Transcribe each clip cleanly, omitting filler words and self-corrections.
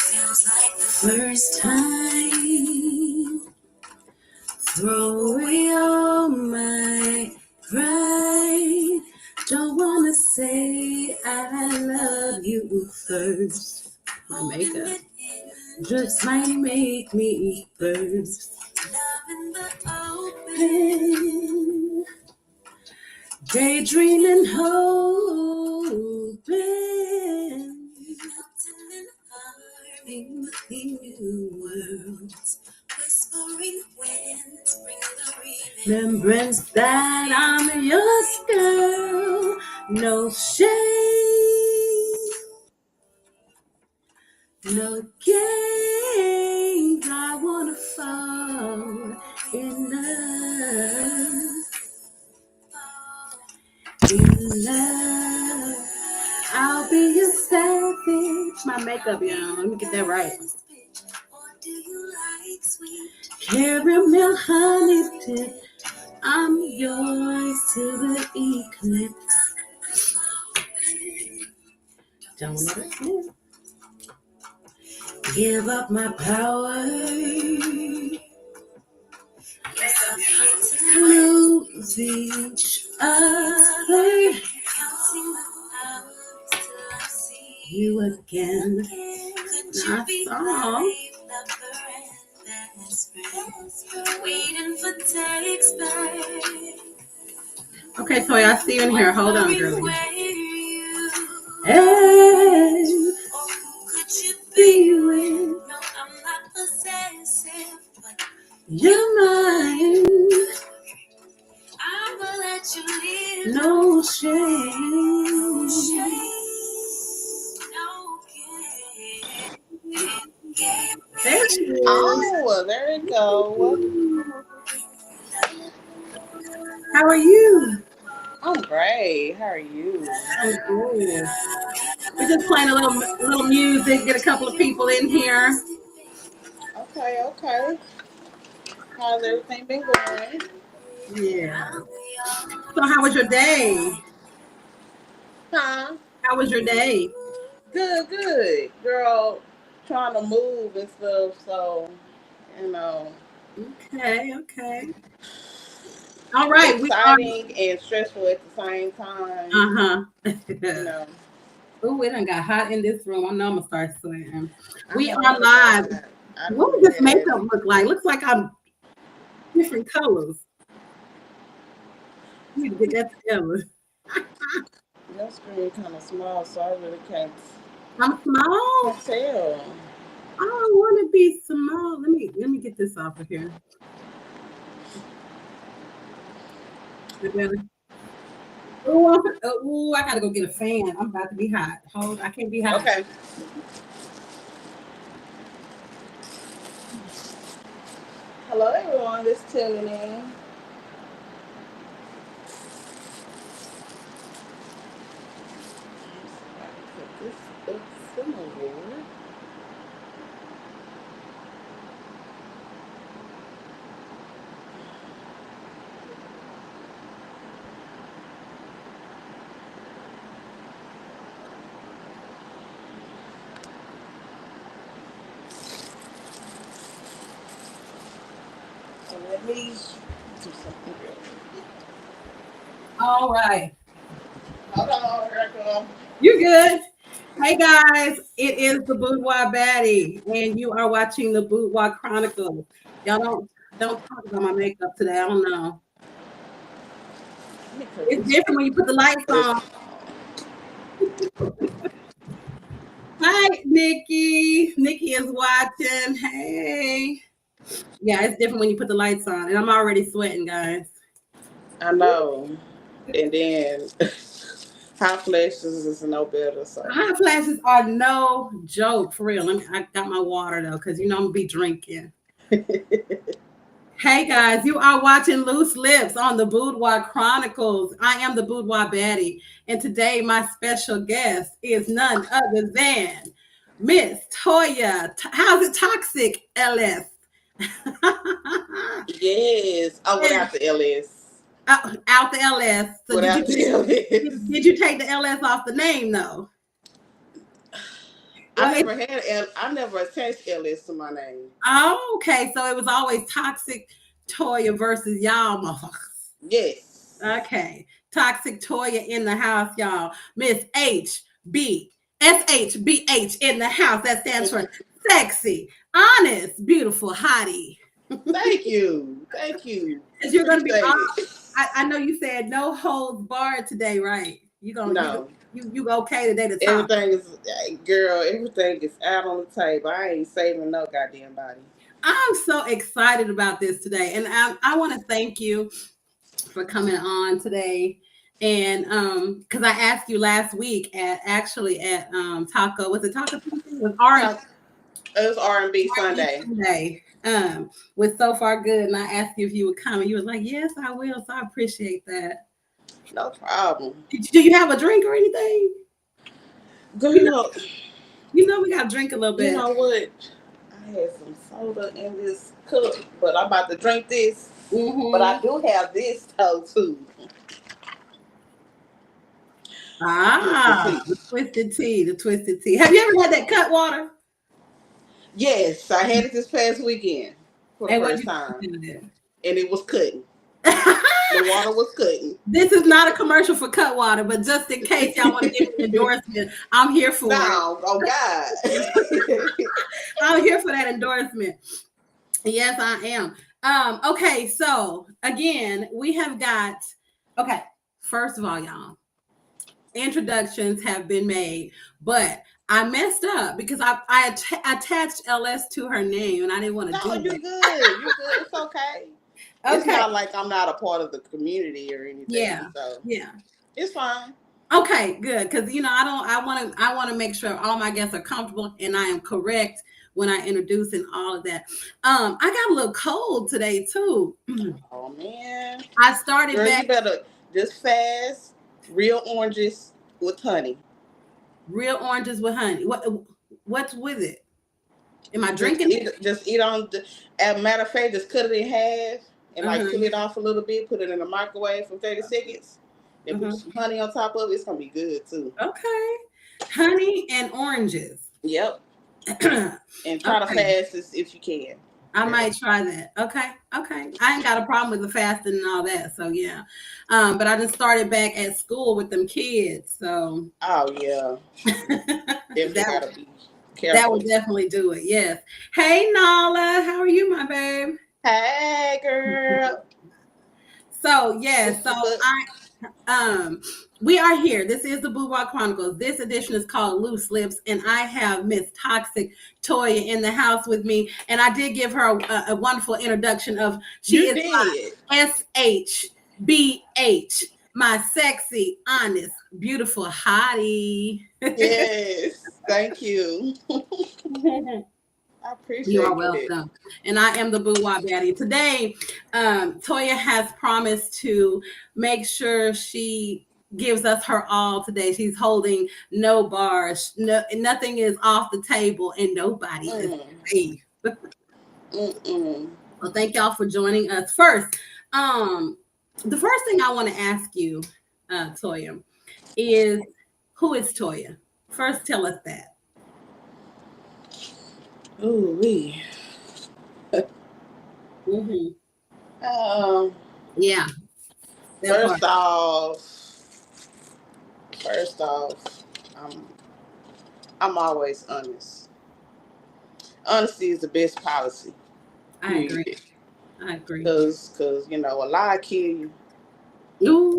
Feels like the first time. Throw away all my pride. Don't wanna say I love you first. My makeup just might make me burst. Love in the open, daydreaming, hoping, melting and harming new worlds, whispering winds bring the remembrance that I'm your girl. No shame, no games. I wanna fall in love. In love, I'll be your savage. My makeup, y'all. Let me get that right. Caramel honey dip. I'm yours to the eclipse. Don't ever slip. Give up my power. Lose each other. You again. Not all. Waiting for takes back. Okay, Toya, I see you in here. Hold on, girlie. Hey, could you be with? No, I'm not possessive, but you're mine. I will let you live. No shame. There she is. Oh, there you go. How are you? I'm great. How are you? I'm good. We're just playing a little music, get a couple of people in here. Okay. How's everything been going? Yeah. So how was your day? Huh? How was your day? Good. Girl, trying to move and stuff, so, you know. Okay. All right. Exciting and stressful at the same time. You know. Oh, it done got hot in this room. I know I'm gonna start sweating. We are live. What does this makeup look like? Looks like I'm different colors. I need to get that together. Your screen kind of small, so I really can't. I'm small. Can't tell. I don't want to be small. Let me get this off of here. Oh, I gotta go get a fan. I'm about to be hot. Hold, I can't be hot. Okay. Hello, everyone that's tuning in. Put this up somewhere. So let me do something real quick. All right. Hold on, here I come. You good? Hey guys, it is the Boudoir Baddie, and you are watching the Boudoir Chronicles. Y'all don't talk about my makeup today. I don't know. It's different when you put the lights on. Hi, Nikki. Nikki is watching. Hey. Yeah, it's different when you put the lights on, and I'm already sweating, guys. I know. And then hot flashes is no better. So hot flashes are no joke, for real. I got my water though, because you know I'm gonna be drinking. Hey guys, you are watching Loose Lips on the Boudoir Chronicles. I am the Boudoir Baddie, and today my special guest is none other than Miss Toya. How's it toxic, LS? Yes. Oh, Yes, without the LS. out the LS. So Without the LS. did you take the LS off the name though? Well, I never attached LS to my name. oh, okay. So it was always toxic Toya versus y'all motherfuckers. Yes. Okay. Toxic Toya in the house, y'all. Miss SHBH in the house. That stands for sexy, honest, beautiful, hottie. Thank you. Thank you. Because you're gonna be Appreciate it. I know you said no holds barred today, right? No. You okay today to talk. Everything is, girl, everything is out on the table. I ain't saving no goddamn body. I'm so excited about this today. And I want to thank you for coming on today. And because I asked you last week at Taco, was it Taco Tuesday? It was It was R&B Sunday. Sunday. Was so far good. And I asked you if you would come, and you was like, "Yes, I will." So I appreciate that. No problem. Do you have a drink or anything? Girl, You know we gotta drink a little bit. you know what? I had some soda in this cup, but I'm about to drink this. Mm-hmm. But I do have this though too. The twisted tea. The twisted tea. Have you ever had that cut water? Yes, I had it this past weekend for the And first time, and it was cutting. The water was cutting. This is not a commercial for cut water, but just in case y'all want to give me an endorsement, I'm here for it. Oh God. I'm here for that endorsement. Yes, I am. Okay, so again, we have got first of all, y'all, introductions have been made, but I messed up because I attached LS to her name and I didn't want to do No, you're that. good. You're good. It's okay. It's not like I'm not a part of the community or anything. Yeah. So Yeah. it's fine. Okay, good. Because I want to make sure all my guests are comfortable and I am correct when I introduce and all of that. I got a little cold today too. Oh man. I started Girl, back. you better just fast real oranges with honey. Real oranges with honey. What's with it? Am I drinking it? Just eat on. As a matter of fact, just cut it in half and like peel it off a little bit. Put it in the microwave for 30 seconds. Then put some honey on top of it. It's gonna be good too. Okay, honey and oranges. Yep. And try to fast if you can. I might try that. Okay. I ain't got a problem with the fasting and all that. So yeah. But I just started back at school with them kids. So oh yeah. Definitely gotta be careful. That would definitely do it. Yes. Hey Nala, how are you, my babe? Hey girl. So yes, we are here. This is the Boudoir Chronicles. This edition is called Loose Lips, and I have Miss Toxic Toya in the house with me. And I did give her a wonderful introduction of my SHBH, my sexy, honest, beautiful hottie. Yes, thank you. I appreciate you are welcome. And I am the Boudoir Baddie. Today, Toya has promised to make sure she gives us her all today. She's holding no bars. Nothing is off the table and nobody is safe. Well, thank y'all for joining us. First, the first thing I want to ask you, Toya, is who is Toya? First, tell us that. Ooh wee. Yeah. First off, I'm always honest. Honesty is the best policy. I agree. Because a lie kill you,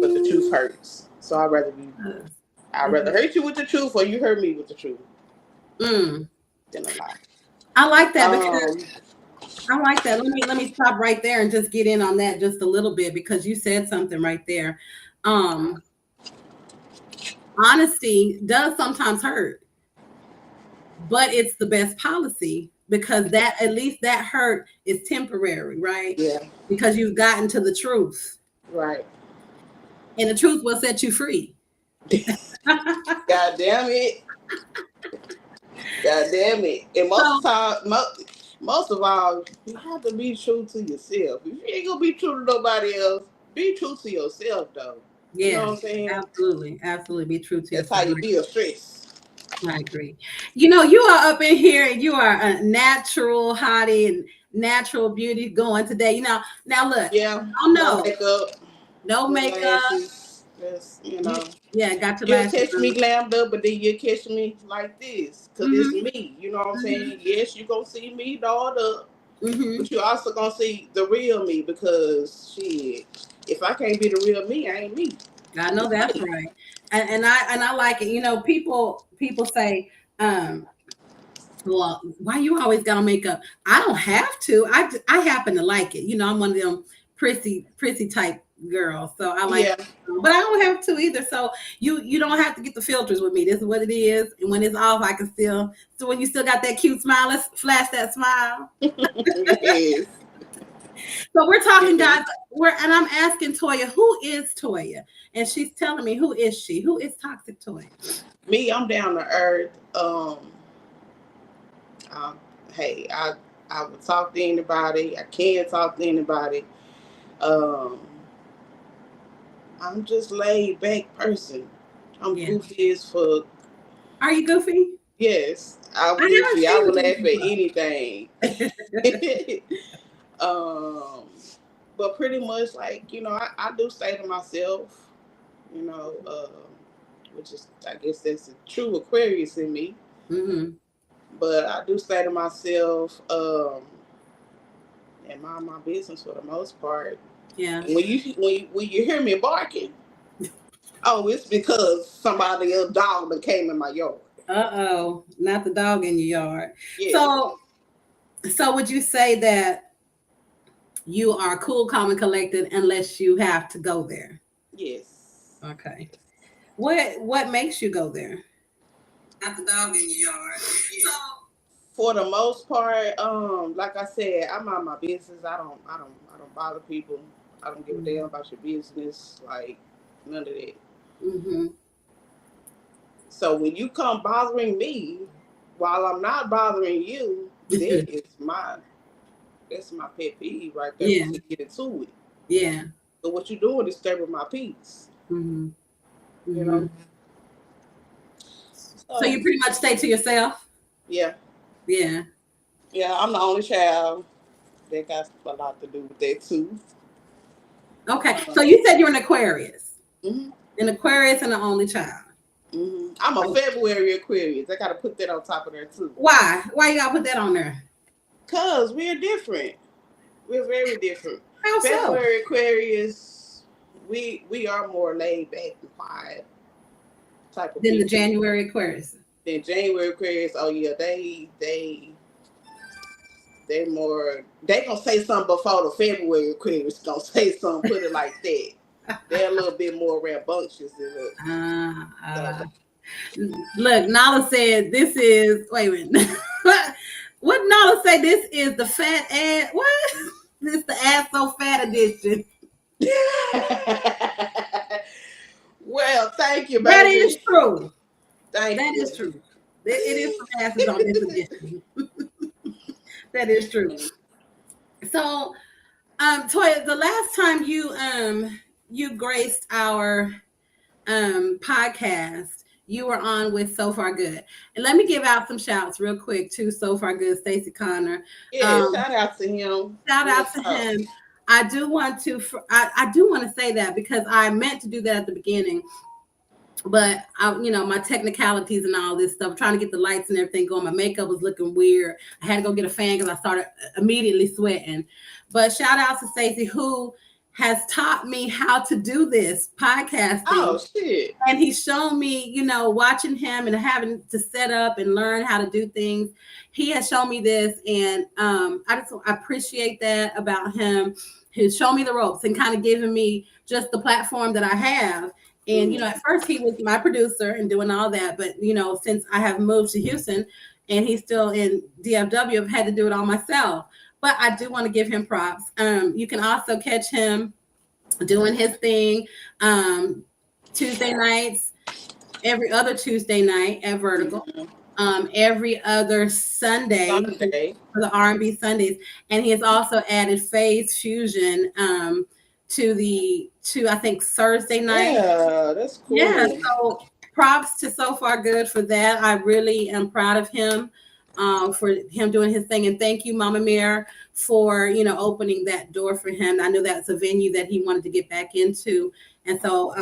but the truth hurts. So I'd rather hurt you with the truth, or you hurt me with the truth, than a lie. I like that because I like that. Let me stop right there and just get in on that just a little bit because you said something right there. Honesty does sometimes hurt, but it's the best policy because at least that hurt is temporary, right? Yeah. Because you've gotten to the truth. Right. And the truth will set you free. God damn it. God damn it. And most of all, you have to be true to yourself. If you ain't gonna be true to nobody else, be true to yourself though. Yeah, you know what I'm saying? absolutely. Be true to That's yourself. how you deal stress. I agree. You know, you are up in here and you are a natural hottie and natural beauty going today. You know, now look, Yeah. oh No no, makeup. no No makeup. lashes. Just, Yeah, got your you'll lashes catch me on. glammed up, but then you'll catch me like this. Because it's Mm-hmm. me. You know what I'm Mm-hmm. saying? Yes, you're going to see me dolled up. Mm-hmm. But you're also going to see the real me. Because, shit, if I can't be the real me, I ain't me. I know that's right. And I like it. You know, people say, well, why you always got to make up? I don't have to. I happen to like it. You know, I'm one of them prissy type girls, so I like. Yeah. But I don't have to either. So you don't have to get the filters with me. This is what it is. And when it's off, I can still. So when you still got that cute smile, let's flash that smile. Yes. So we're talking, Yes. guys. And I'm asking Toya, who is Toya? And she's telling me, who is she? Who is Toxic Toya? Me, I'm down to earth. Hey, I would talk to anybody. I can talk to anybody. Um, I'm just laid back person. I'm goofy as fuck. Are you goofy? Yes, I'm I haven't goofy. I seen will laugh you at anything. um, but pretty much like I do say to myself, you know, which is I guess that's a true Aquarius in me. Mm-hmm. But I do say to myself, and mind my business for the most part. Yeah. And when you hear me barking, oh, it's because somebody else dog that came in my yard. Uh-oh, not the dog in your yard. Yeah. So would you say that you are cool, calm, and collected unless you have to go there? Yes. Okay. What makes you go there? Not the dog in your yard. So For the most part, like I said, I mind my business. I don't bother people. I don't give a damn about your business. Like none of that. mm-hmm. So when you come bothering me while I'm not bothering you, that's my pet peeve right there. Yeah. To get into it. Yeah. So what you doing is disturbing my peace. Mm-hmm. You Mm-hmm. know. So you pretty much stay to yourself? Yeah. Yeah. Yeah, I'm the only child. That got a lot to do with that too. Okay. So you said you're an Aquarius. Mm-hmm. An Aquarius and an only child. Mm-hmm. I'm a February Aquarius. I got to put that on top of there too. Why? Why you gotta put that on there? Cause we're different. We're very different. How so? February Aquarius, we are more laid back and quiet type of Then the people. January Aquarius. Then January Aquarius, oh yeah, they more. They gonna say something before the February Aquarius gonna say something. Put it like that. They're a little bit more rambunctious than us. Look, Nala said this is. Wait a minute. What Nala say? This is the fat ass. What? This the ass so fat edition. Well, thank you, baby. That is true. Thank you. That is true. It is some asses on this edition. That is true. So, Toya, the last time you graced our podcast, you were on with So Far Good. And let me give out some shouts real quick to So Far Good, Stacey Connor. Yeah, shout out to him. Shout out to him. I do want to say that because I meant to do that at the beginning. But my technicalities and all this stuff, trying to get the lights and everything going. My makeup was looking weird. I had to go get a fan because I started immediately sweating. But shout out to Stacey, who has taught me how to do this podcasting. Oh shit! And he's shown me, watching him and having to set up and learn how to do things. He has shown me this, and I appreciate that about him. He's shown me the ropes and kind of giving me just the platform that I have. And, at first he was my producer and doing all that. But, since I have moved to Houston and he's still in DFW, I've had to do it all myself. But I do want to give him props. You can also catch him doing his thing Tuesday nights, every other Tuesday night at Vertical. every other Sunday for the R&B Sundays, and he has also added Phase Fusion to I think Thursday night. Yeah, that's cool. Yeah, so props to So Far Good for that. I really am proud of him for him doing his thing, and thank you, Mama Mir, for opening that door for him. I knew that's a venue that he wanted to get back into, and so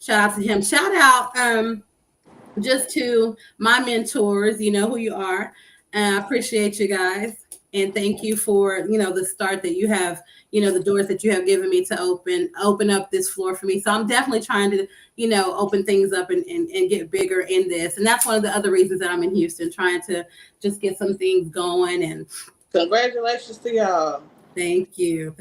shout out to him. Shout out just to my mentors. You know who you are, and I appreciate you guys. And thank you for the start that you have, the doors that you have given me to open up this floor for me. So I'm definitely trying to open things up and get bigger in this. And that's one of the other reasons that I'm in Houston, trying to just get some things going. And congratulations to y'all. Thank you.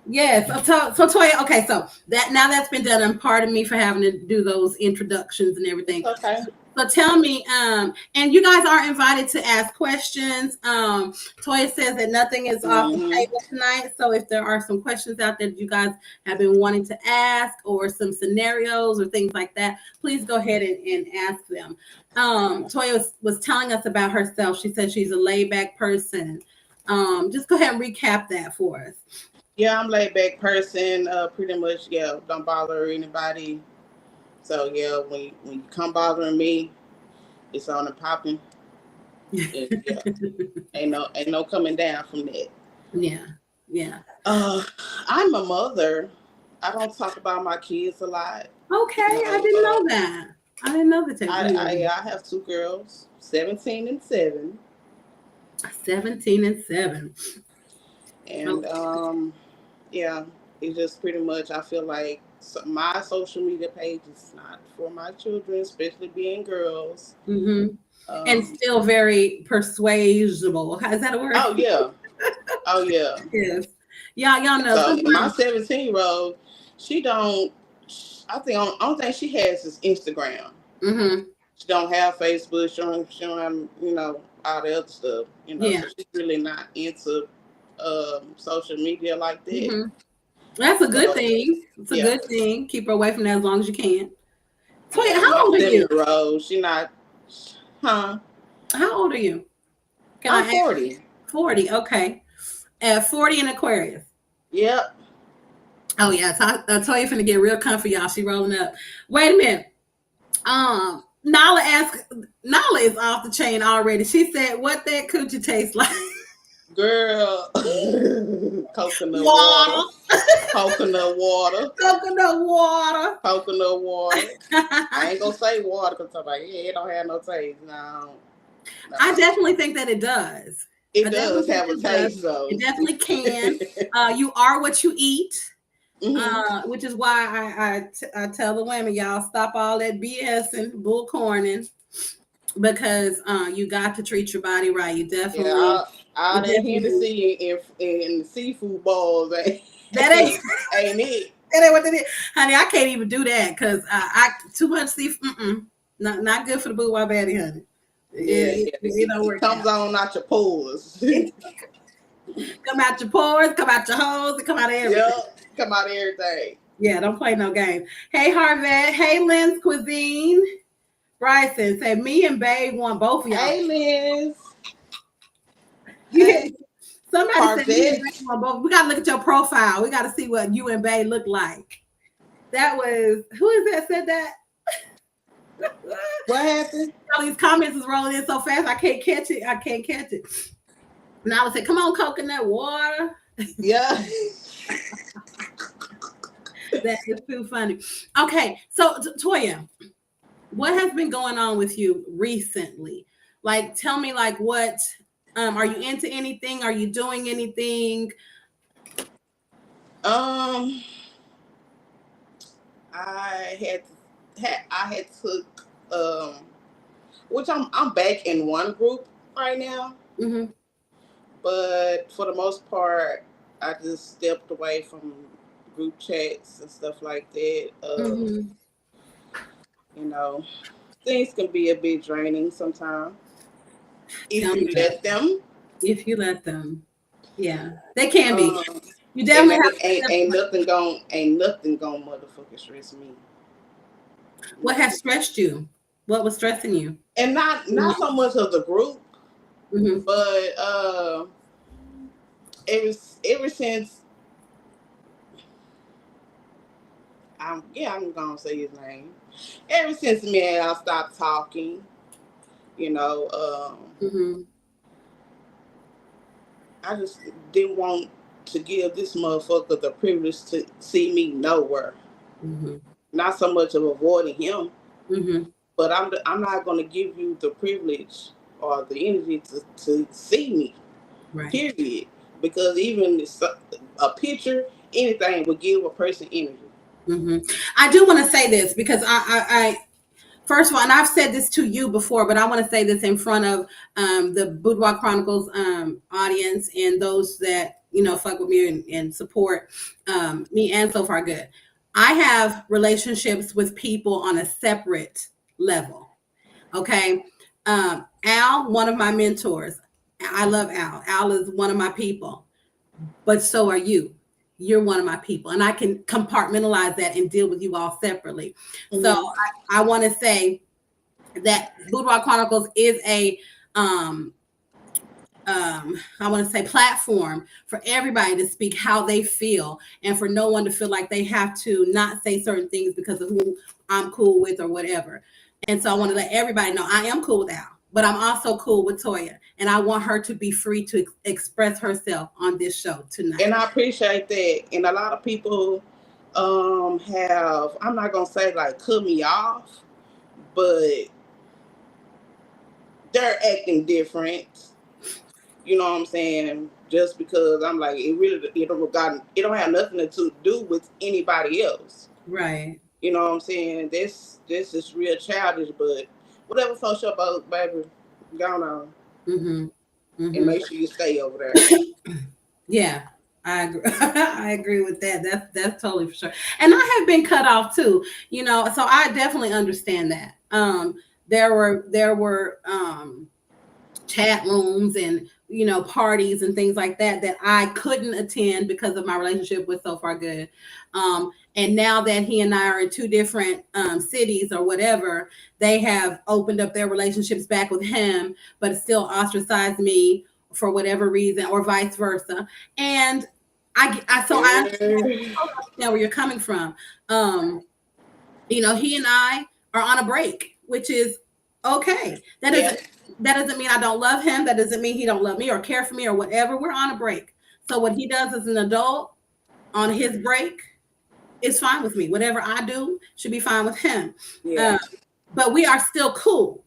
Yes. So Toya, okay, so that's been done, and pardon me for having to do those introductions and everything. Okay. So tell me, and you guys are invited to ask questions. Toya says that nothing is off the table tonight. So if there are some questions out there that you guys have been wanting to ask, or some scenarios or things like that, please go ahead and ask them. Toya was telling us about herself. She said she's a laid back person. Just go ahead and recap that for us. Yeah, I'm a laid back person. Pretty much, don't bother anybody. So yeah, when you come bothering me, it's on and popping. Ain't no coming down from that. Yeah. I'm a mother. I don't talk about my kids a lot. Okay, I didn't know that. I didn't know that. I have 2 girls, 17 and 7. 17 and 7. And it's just pretty much, I feel like my social media page is not for my children, especially being girls. Mm-hmm. And still very persuasible. Is that a word? Oh yeah. Yes. Y'all know. So my 17-year-old, she don't. I think only thing she has is Instagram. Mm-hmm. She don't have Facebook. She don't have all the other stuff. Yeah. So she's really not into social media like that. Mm-hmm. That's a good thing. It's a good thing. Keep her away from that as long as you can. Toya, how old are you? She not. Huh? How old are you? I'm 40. 40. Okay. At 40 in Aquarius. Yep. Oh yeah. Toya finna get real comfy, y'all. She rolling up. Wait a minute. Nala is off the chain already. She said, "What that coochie taste like?" Girl, coconut water. Coconut water. I ain't gonna say water because I'm like, it don't have no taste. No. I definitely think that it does. It does have a taste, though. It definitely can. You are what you eat, which is why I tell the women, y'all stop all that BS and bull corning, because you got to treat your body right. You definitely. Yeah, all that Hennessy in the seafood balls, that ain't it. That ain't what it is, honey. I can't even do that because I too much seafood. Not good for the Boudoir baddie, honey. It don't work. It comes out your pores. Come out your pores, come out your holes, and come out of everything. Yep, come out of everything. Yeah, don't play no game. Hey, Harvette. Hey, Lynn's Cuisine. Bryson said, me and Babe want both of y'all. Hey, Liz. Yeah. Somebody said me and Babe want both. We got to look at your profile. We got to see what you and Babe look like. That was, who is that said that? What happened? All these comments is rolling in so fast, I can't catch it. And I would say, come on, coconut water. Yeah. That is too funny. Okay, so Toya, what has been going on with you recently? Like, tell me, like, what are you into anything? Are you doing anything? I had took which I'm back in one group right now. Mm-hmm. But for the most part, I just stepped away from group chats and stuff like that. You know, things can be a bit draining sometimes. If you let them. Yeah, they can be. You definitely ain't nothing gonna motherfucking stress me. What has stressed you? What was stressing you? And not so much of the group, but ever since I'm gonna say his name. Ever since me and I stopped talking, you know, I just didn't want to give this motherfucker the privilege to see me nowhere. Not so much of avoiding him, but I'm not going to give you the privilege or the energy to see me. Right. Period. Because even a picture, anything would give a person energy. I do want to say this because I first of all, and I've said this to you before, but I want to say this in front of the Boudoir Chronicles audience and those that, fuck with me and support me and So Far Good. I have relationships with people on a separate level. Okay. Al, one of my mentors. I love Al. Al is one of my people, but so are you. You're one of my people, and I can compartmentalize that and deal with you all separately. So I want to say that Boudoir Chronicles is a I want to say platform for everybody to speak how they feel, and for no one to feel like they have to not say certain things because of who I'm cool with or whatever. And so I want to let everybody know I am cool with Al, but I'm also cool with Toya, and I want her to be free to express herself on this show tonight. And I appreciate that. And a lot of people have, I'm not gonna say like cut me off, but they're acting different. You know what I'm saying? Just because I'm like, it don't have nothing to do with anybody else. Right. You know what I'm saying? This is real childish, but whatever floats your boat, baby, go on. And make sure you stay over there. Yeah, I agree. I agree with that. That's totally for sure. And I have been cut off too, so I definitely understand that. There were chat rooms and parties and things like that I couldn't attend because of my relationship with So Far Good. And now that he and I are in two different cities or whatever, they have opened up their relationships back with him, but still ostracized me for whatever reason, or vice versa. And I understand where you're coming from. He and I are on a break, which is okay. That doesn't mean I don't love him. That doesn't mean he don't love me or care for me or whatever. We're on a break. So what he does as an adult on his break is fine with me. Whatever I do should be fine with him. Yeah. But we are still cool.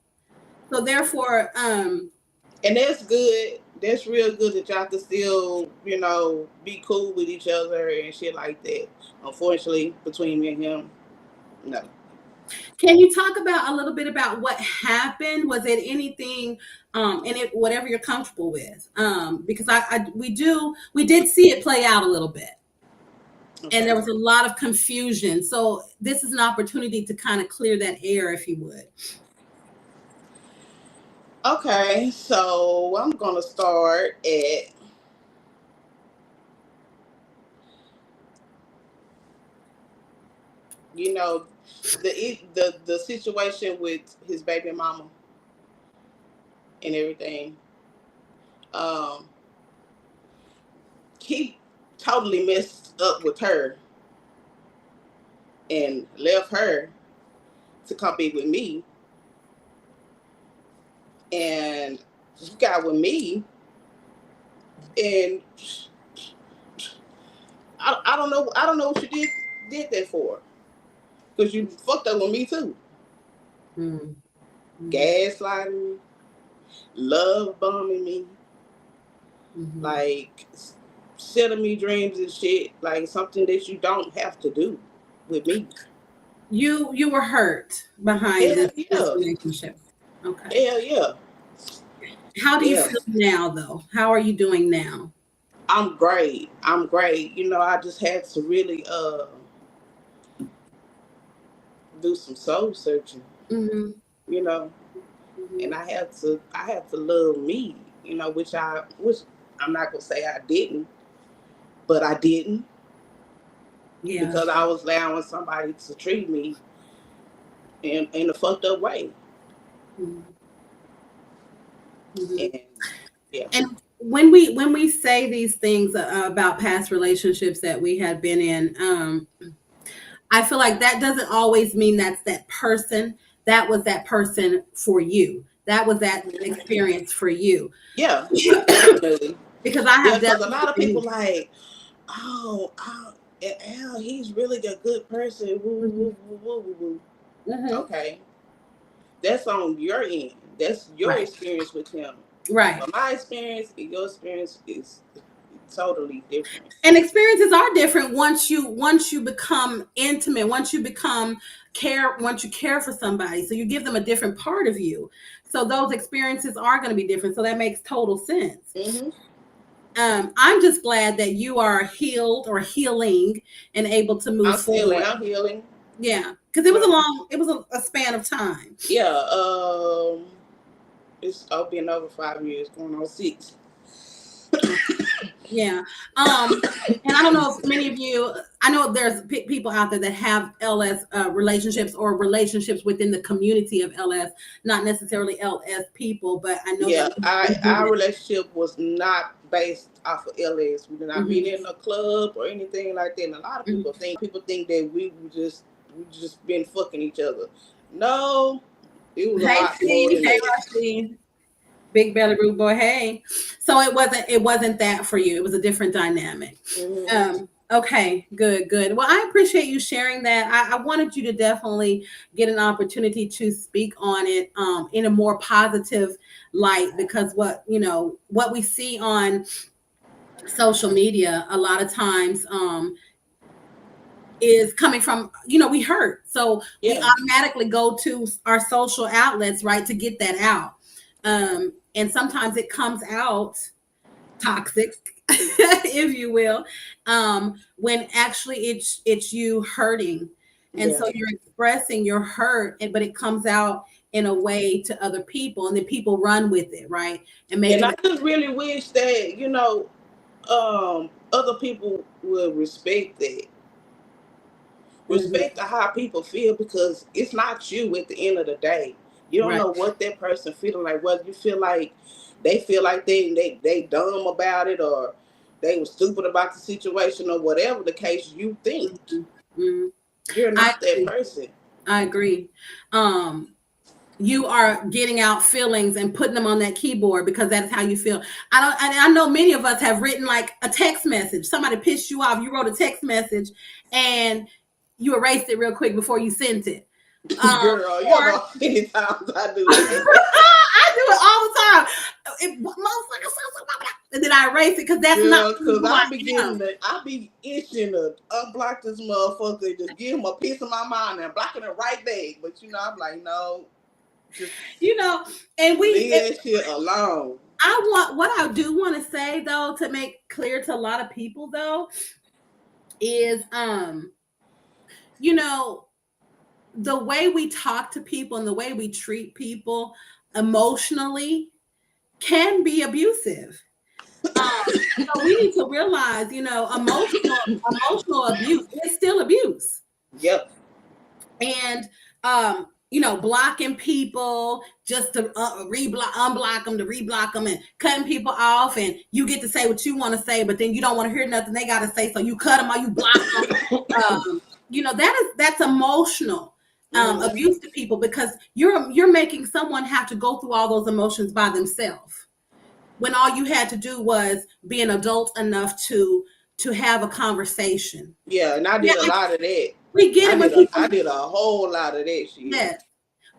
So therefore, and that's good. That's real good that y'all can still, be cool with each other and shit like that. Unfortunately, between me and him, no. Can you talk about a little bit about what happened? Was it anything, whatever you're comfortable with? Because we did see it play out a little bit. Okay. And there was a lot of confusion. So this is an opportunity to kind of clear that air, if you would. Okay, so I'm gonna start at the situation with his baby mama and everything. He totally messed up with her and left her to come be with me. And he got with me, and I don't know what you did that for, because you fucked up with me too. Gaslighting me, love bombing me, like selling me dreams and shit, like something that you don't have to do with me. You were hurt behind this relationship. Okay. Hell yeah. How do you feel now, though? How are you doing now? I'm great. I just had to really do some soul searching. And I had to love me, which I'm not gonna say I didn't, but I didn't. Yeah. Because I was allowing somebody to treat me in a fucked up way. And yeah. And when we say these things about past relationships that we had been in, I feel like that doesn't always mean that's that person. That was that person for you. That was that experience for you. Yeah, definitely. Because I have because a definitely lot of people like, oh, Al, he's really a good person. Woo, woo, woo, woo, woo. Okay, that's on your end. That's your experience with him. Right. But my experience and your experience is totally different. And experiences are different once you become intimate, once you care for somebody. So you give them a different part of you. So those experiences are going to be different. So that makes total sense. I'm just glad that you are healed or healing and able to move forward. I'm healing. Yeah, because it was a span of time. Yeah, it's been over 5 years, going on 6. Yeah. And I don't know if many of you, I know there's people out there that have LS relationships or relationships within the community of LS, not necessarily LS people, but I know that our relationship was not based off of LS. We did not meet in a club or anything like that. And a lot of people think that we just been fucking each other. No, it was a lot more than that. Big belly root boy. Hey, so it wasn't that for you. It was a different dynamic. Okay, good. Well, I appreciate you sharing that. I wanted you to definitely get an opportunity to speak on it in a more positive light, because what we see on social media a lot of times is coming from, we hurt. So we automatically go to our social outlets, right, to get that out. And sometimes it comes out toxic, if you will, when actually it's you hurting. And so you're expressing your hurt, but it comes out in a way to other people, and then people run with it, right? And I just really wish that, other people would respect that. Respect how people feel, because it's not you at the end of the day. You don't know what that person feeling like. Whether you feel like they dumb about it, or they were stupid about the situation, or whatever the case you think. You're not that person. I agree. You are getting out feelings and putting them on that keyboard because that's how you feel. I know many of us have written like a text message. Somebody pissed you off. You wrote a text message and you erased it real quick before you sent it. Girl, you know how many times I do it. I do it all the time. And then I erase it because that's not. Because I be itching to unblock this motherfucker and just give him a piece of my mind and blocking it right back. But I'm like, no. Just and we leave that shit alone. What I do want to say though, to make clear to a lot of people though, is the way we talk to people and the way we treat people emotionally can be abusive. So we need to realize, emotional abuse is still abuse. Yep. And blocking people just to unblock them, to reblock them, and cutting people off, and you get to say what you want to say, but then you don't want to hear nothing they got to say, so you cut them or you block them. That's emotional abuse to people, because you're making someone have to go through all those emotions by themselves, when all you had to do was be an adult enough to have a conversation. Yeah, and I did a lot of that. We get it I did a whole lot of that shit. Yeah.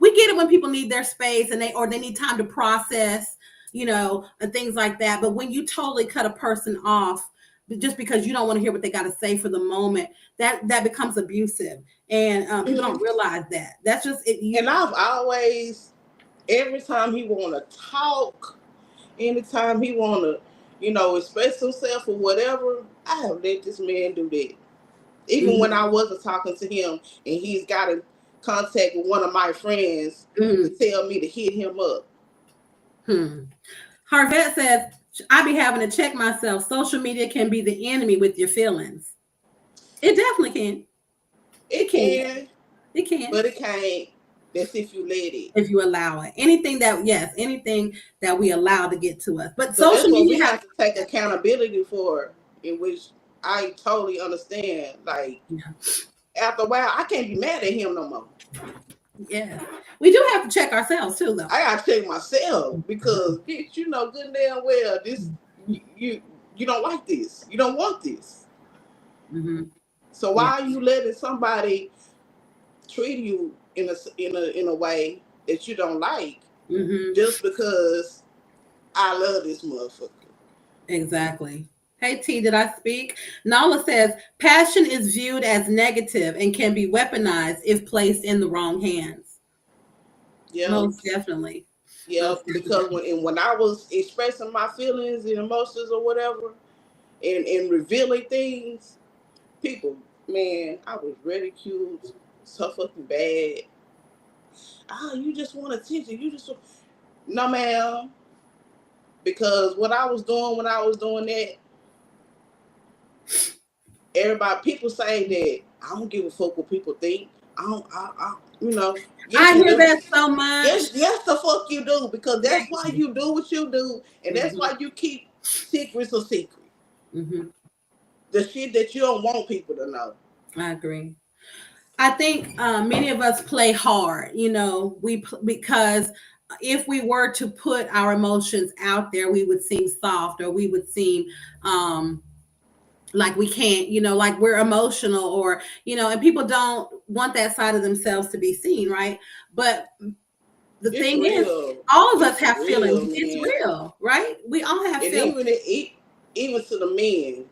We get it when people need their space and they need time to process, and things like that. But when you totally cut a person off just because you don't want to hear what they got to say for the moment, that becomes abusive. And people don't realize that. That's just it. And I've always, every time he want to talk, anytime he want to, express himself or whatever, I have let this man do that. Even when I wasn't talking to him and he's got in contact with one of my friends to tell me to hit him up. Harvette says, I be having to check myself. Social media can be the enemy with your feelings. It definitely can. It can. It can. But it can't. That's if you let it. If you allow it. Anything that we allow to get to us. But So social that's what media we have to take accountability for, in which I totally understand. Like, after a while, I can't be mad at him no more. Yeah. We do have to check ourselves too, though. I gotta check myself because, bitch, you know good and damn well this you don't like this. You don't want this. Mm-hmm. So why are you letting somebody treat you in a way that you don't like, just because I love this motherfucker? Exactly. Hey T, did I speak? Nala says passion is viewed as negative and can be weaponized if placed in the wrong hands. Yeah, most definitely. Yeah, because when I was expressing my feelings and emotions or whatever, and revealing things, people, man, I was ridiculed so fucking bad. Oh, you just want attention. You just want... No, ma'am. Because what I was doing when I was doing that, everybody, people say that I don't give a fuck what people think. You know. Yes, I you hear do. that so much. Yes, the fuck you do, because that's why you do what you do, and that's why you keep secrets a secret. The shit that you don't want people to know. I agree. I think many of us play hard, because if we were to put our emotions out there, we would seem soft, or we would seem like we can't, like we're emotional, or, and people don't want that side of themselves to be seen, right? But the thing is, all of us have feelings. Man. It's real, right? We all have feelings. Even to the men,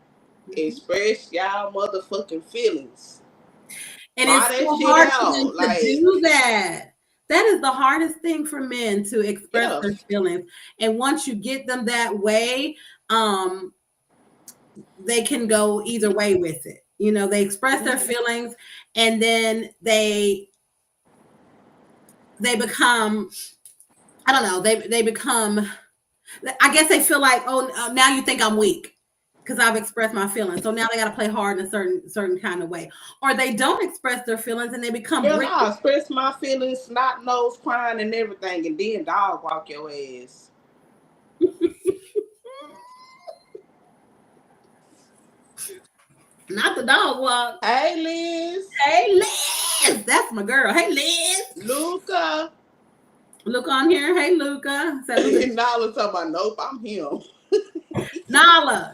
express y'all motherfucking feelings. And it's so hard for them to do that. That is the hardest thing for men, to express their feelings. And once you get them that way, they can go either way with it. They express their feelings, and then they become, I don't know, they become, I guess they feel like, oh, now you think I'm weak because I've expressed my feelings. So now they got to play hard in a certain kind of way. Or they don't express their feelings and they become I express my feelings, snot nose, crying and everything, and then dog walk your ass. Not the dog walk. Hey, Liz. Hey, Liz. That's my girl. Hey, Liz. Luca. Look on here. Hey, Luca. Nala talking about, nope, I'm him. Nala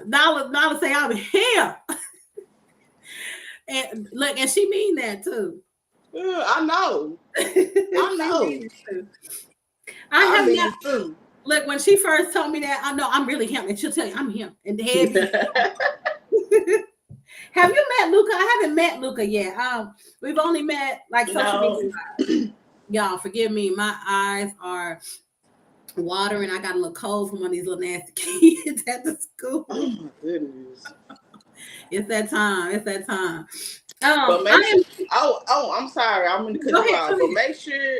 say, I'm him. And look, and she mean that too. Yeah, I know. I know. I have not. Too. Look, when she first told me that, I know I'm really him, and she'll tell you I'm him. And Debbie. Have you met Luca? I haven't met Luca yet. We've only met like social media. Y'all, forgive me. My eyes are watering. I got a little cold from one of these little nasty kids at the school. Oh my goodness. It's that time. But I'm sorry. I'm going to cut you off. But make sure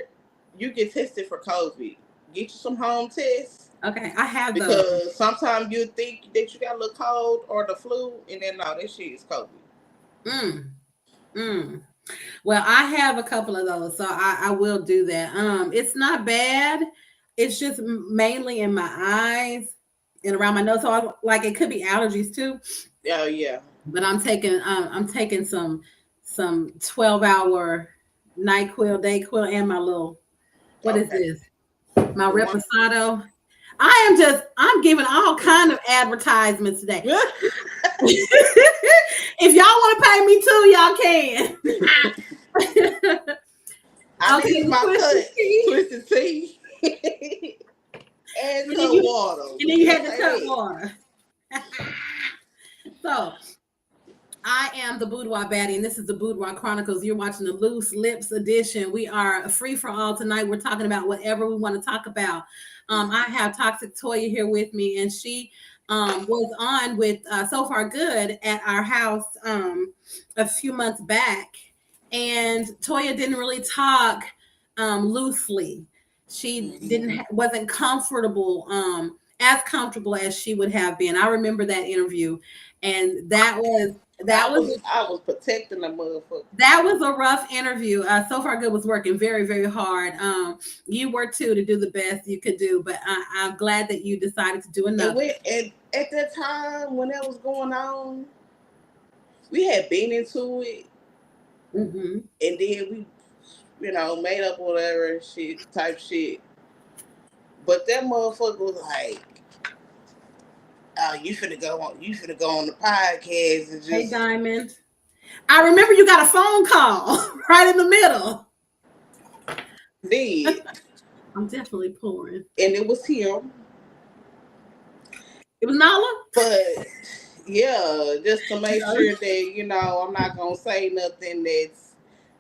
you get tested for COVID. Get you some home tests. Okay, I have those. Because sometimes you think that you got a little cold or the flu, and then no, that shit is COVID. Well, I have a couple of those, so I will do that. It's not bad. It's just mainly in my eyes and around my nose. So it could be allergies too. Oh yeah. But I'm taking some 12-hour NyQuil, DayQuil, and my little, what is this? My Reposado. I'm giving all kind of advertisements today. If y'all want to pay me too, y'all can. I need my twisted tea. And cut water. And then you had to cut water. So, I am the Boudoir Baddie, and this is the Boudoir Chronicles. You're watching the Loose Lips edition. We are free for all tonight. We're talking about whatever we want to talk about. I have Toxic Toya here with me, and she was on with So Far Good at our house a few months back. And Toya didn't really talk loosely. She wasn't comfortable as comfortable as she would have been. I remember that interview, and that was I was protecting the motherfucker. That was a rough interview. So far good was working very, very hard. You were too, to do the best you could do, but I'm glad that you decided to do another. And at that time when that was going on, we had been into it, mm-hmm. and then we, made up whatever type shit. But that motherfucker was like, "Oh, you finna go on the podcast and just." Hey, Diamond. I remember you got a phone call right in the middle. Did. I'm definitely pouring. And it was him. It was Nala? But yeah, just to make sure that, I'm not gonna say nothing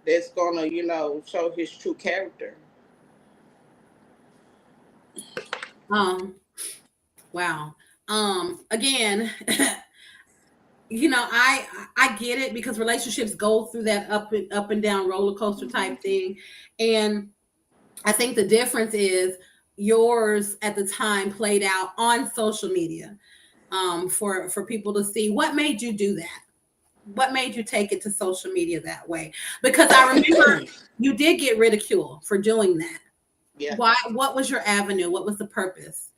that's gonna, show his true character. Wow. Again, I get it, because relationships go through that up and down roller coaster type thing. And I think the difference is yours at the time played out on social media, for people to see. What made you do that? What made you take it to social media that way? Because I remember you did get ridiculed for doing that. Yeah. Why? What was your avenue? What was the purpose?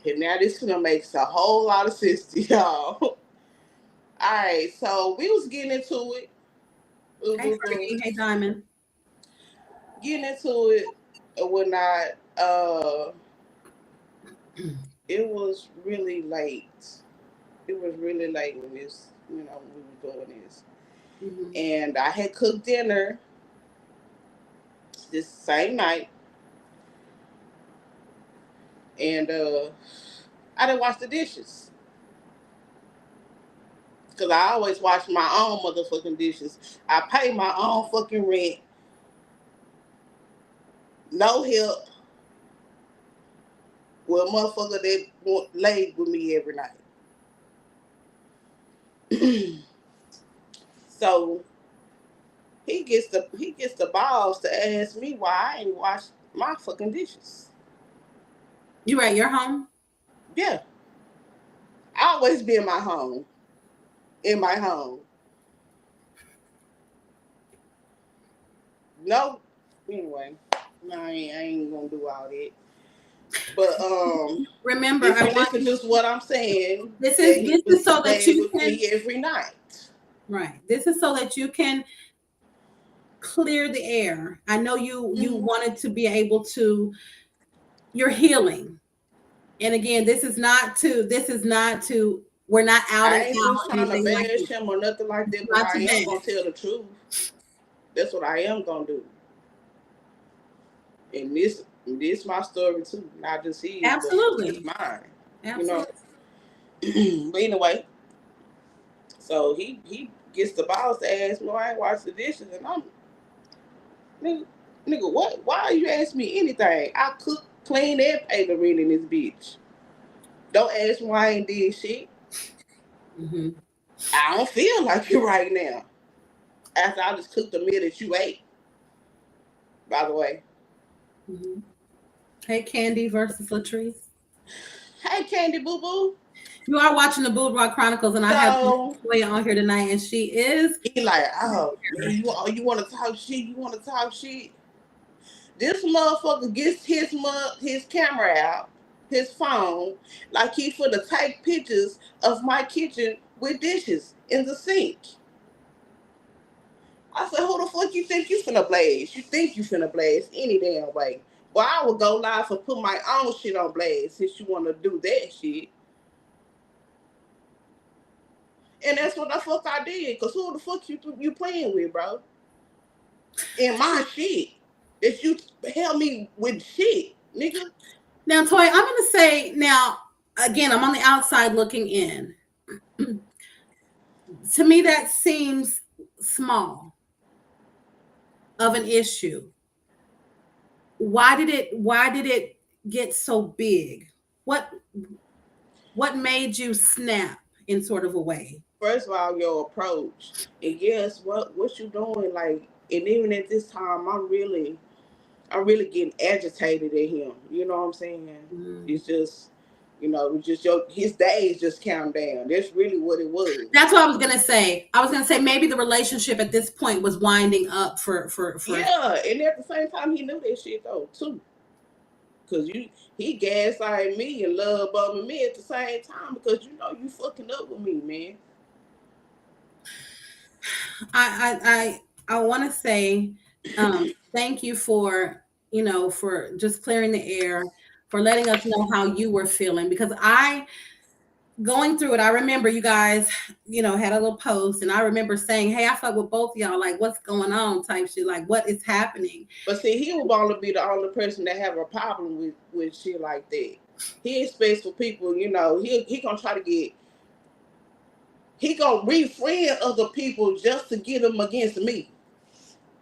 And now this gonna make a whole lot of sense to y'all. All right, so we was getting into it. Hey, Diamond. Getting into it or whatnot. It was really late. It was really late when this, when we were doing this. Mm-hmm. And I had cooked dinner this same night. And I didn't wash the dishes. Because I always wash my own motherfucking dishes. I pay my own fucking rent. No help with a motherfucker that laid with me every night. So he gets the balls to ask me why I ain't washed my fucking dishes. You at your home? Yeah. I always be in my home. In my home. No. Anyway. No, I ain't gonna do all that. But remember, if you listen to what I'm saying, this is so that you can me every night. Right. This is so that you can clear the air. I know you wanted to be able to. You're healing, and again, this is not to. We're not out I and ain't out. just trying to bash him or nothing like that, but I am gonna tell the truth. That's what I am gonna do. And this my story too, not just his. Absolutely, it's mine. Absolutely. But anyway, so he gets the balls to ask me why I ain't wash the dishes, and I'm nigga, what? Why are you asking me anything? I cook, clean, and pay the rent in this bitch. Don't ask me why I ain't did shit. Mm-hmm. I don't feel like it right now. After I just cooked the meal that you ate. By the way. Mm-hmm. Hey, Candy versus Latrice. Hey, Candy Boo Boo. You are watching the Boudoir Chronicles, and I have Toya on here tonight, and she is. He like, oh man, you want to talk shit? You want to talk shit? This motherfucker gets his camera out, his phone, like he finna take pictures of my kitchen with dishes in the sink. I said, who the fuck you think you finna blaze? You think you finna blaze any damn way? Well, I would go live and put my own shit on blaze since you want to do that shit. And that's what the fuck I did. Because who the fuck you playing with, bro? In my shit. That you held me with shit, nigga. Now, Toy, I'm going to say, now, again, I'm on the outside looking in. To me, that seems small of an issue. Why did it get so big? What made you snap in sort of a way? First of all, your approach. And yes, what you doing, like, and even at this time, I'm really I'm really getting agitated at him. You know what I'm saying? It's just, his days just count down. That's really what it was. That's what I was gonna say. I was gonna say maybe the relationship at this point was winding up for. Yeah, and at the same time, he knew that shit though too. Cause he gaslighting me and love bombing me at the same time because you fucking up with me, man. I want to say thank you for for just clearing the air, for letting us know how you were feeling, because going through it, I remember you guys, had a little post, and I remember saying, hey, I fuck with both of y'all, like, what's going on type shit, like, what is happening? But see, he will only be the only person that have a problem with shit like that. He expects for people, he gonna try to he gonna refriend other people just to get them against me.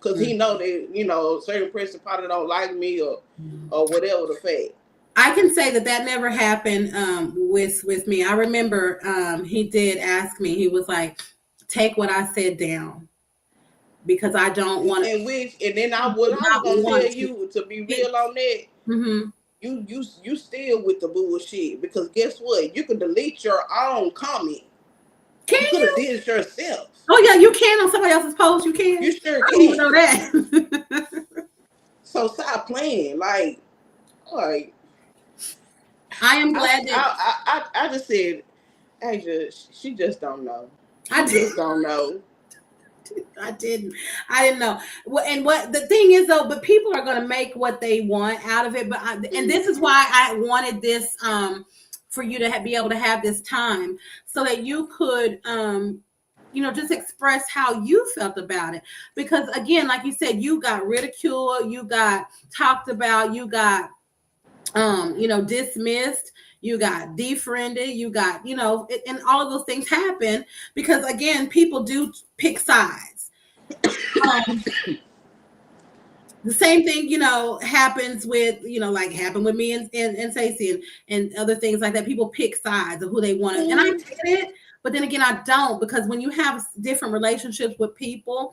Because he know that, certain person probably don't like me or whatever the fact. I can say that never happened with me. I remember he did ask me, he was like, take what I said down, because I don't want to. And then I was gonna tell you to be real on that. Mm-hmm. You still with the bullshit, because guess what? You can delete your own comment. Can you? Could have did it yourself. Oh yeah, you can on somebody else's post. You can. You sure can. I can. know that. So stop playing. Like, I am glad that I just said, she just don't know. I just don't know. I didn't know. And what the thing is though, but people are going to make what they want out of it. But and this is why I wanted this for you to be able to have this time, so that you could just express how you felt about it. Because again, like you said, you got ridiculed, you got talked about, you got dismissed, you got defriended, you got, and all of those things happen because, again, people do pick sides. The same thing, happens with, like happened with me and Stacey and other things like that. People pick sides of who they want. And I get it, but then again, I don't, because when you have different relationships with people,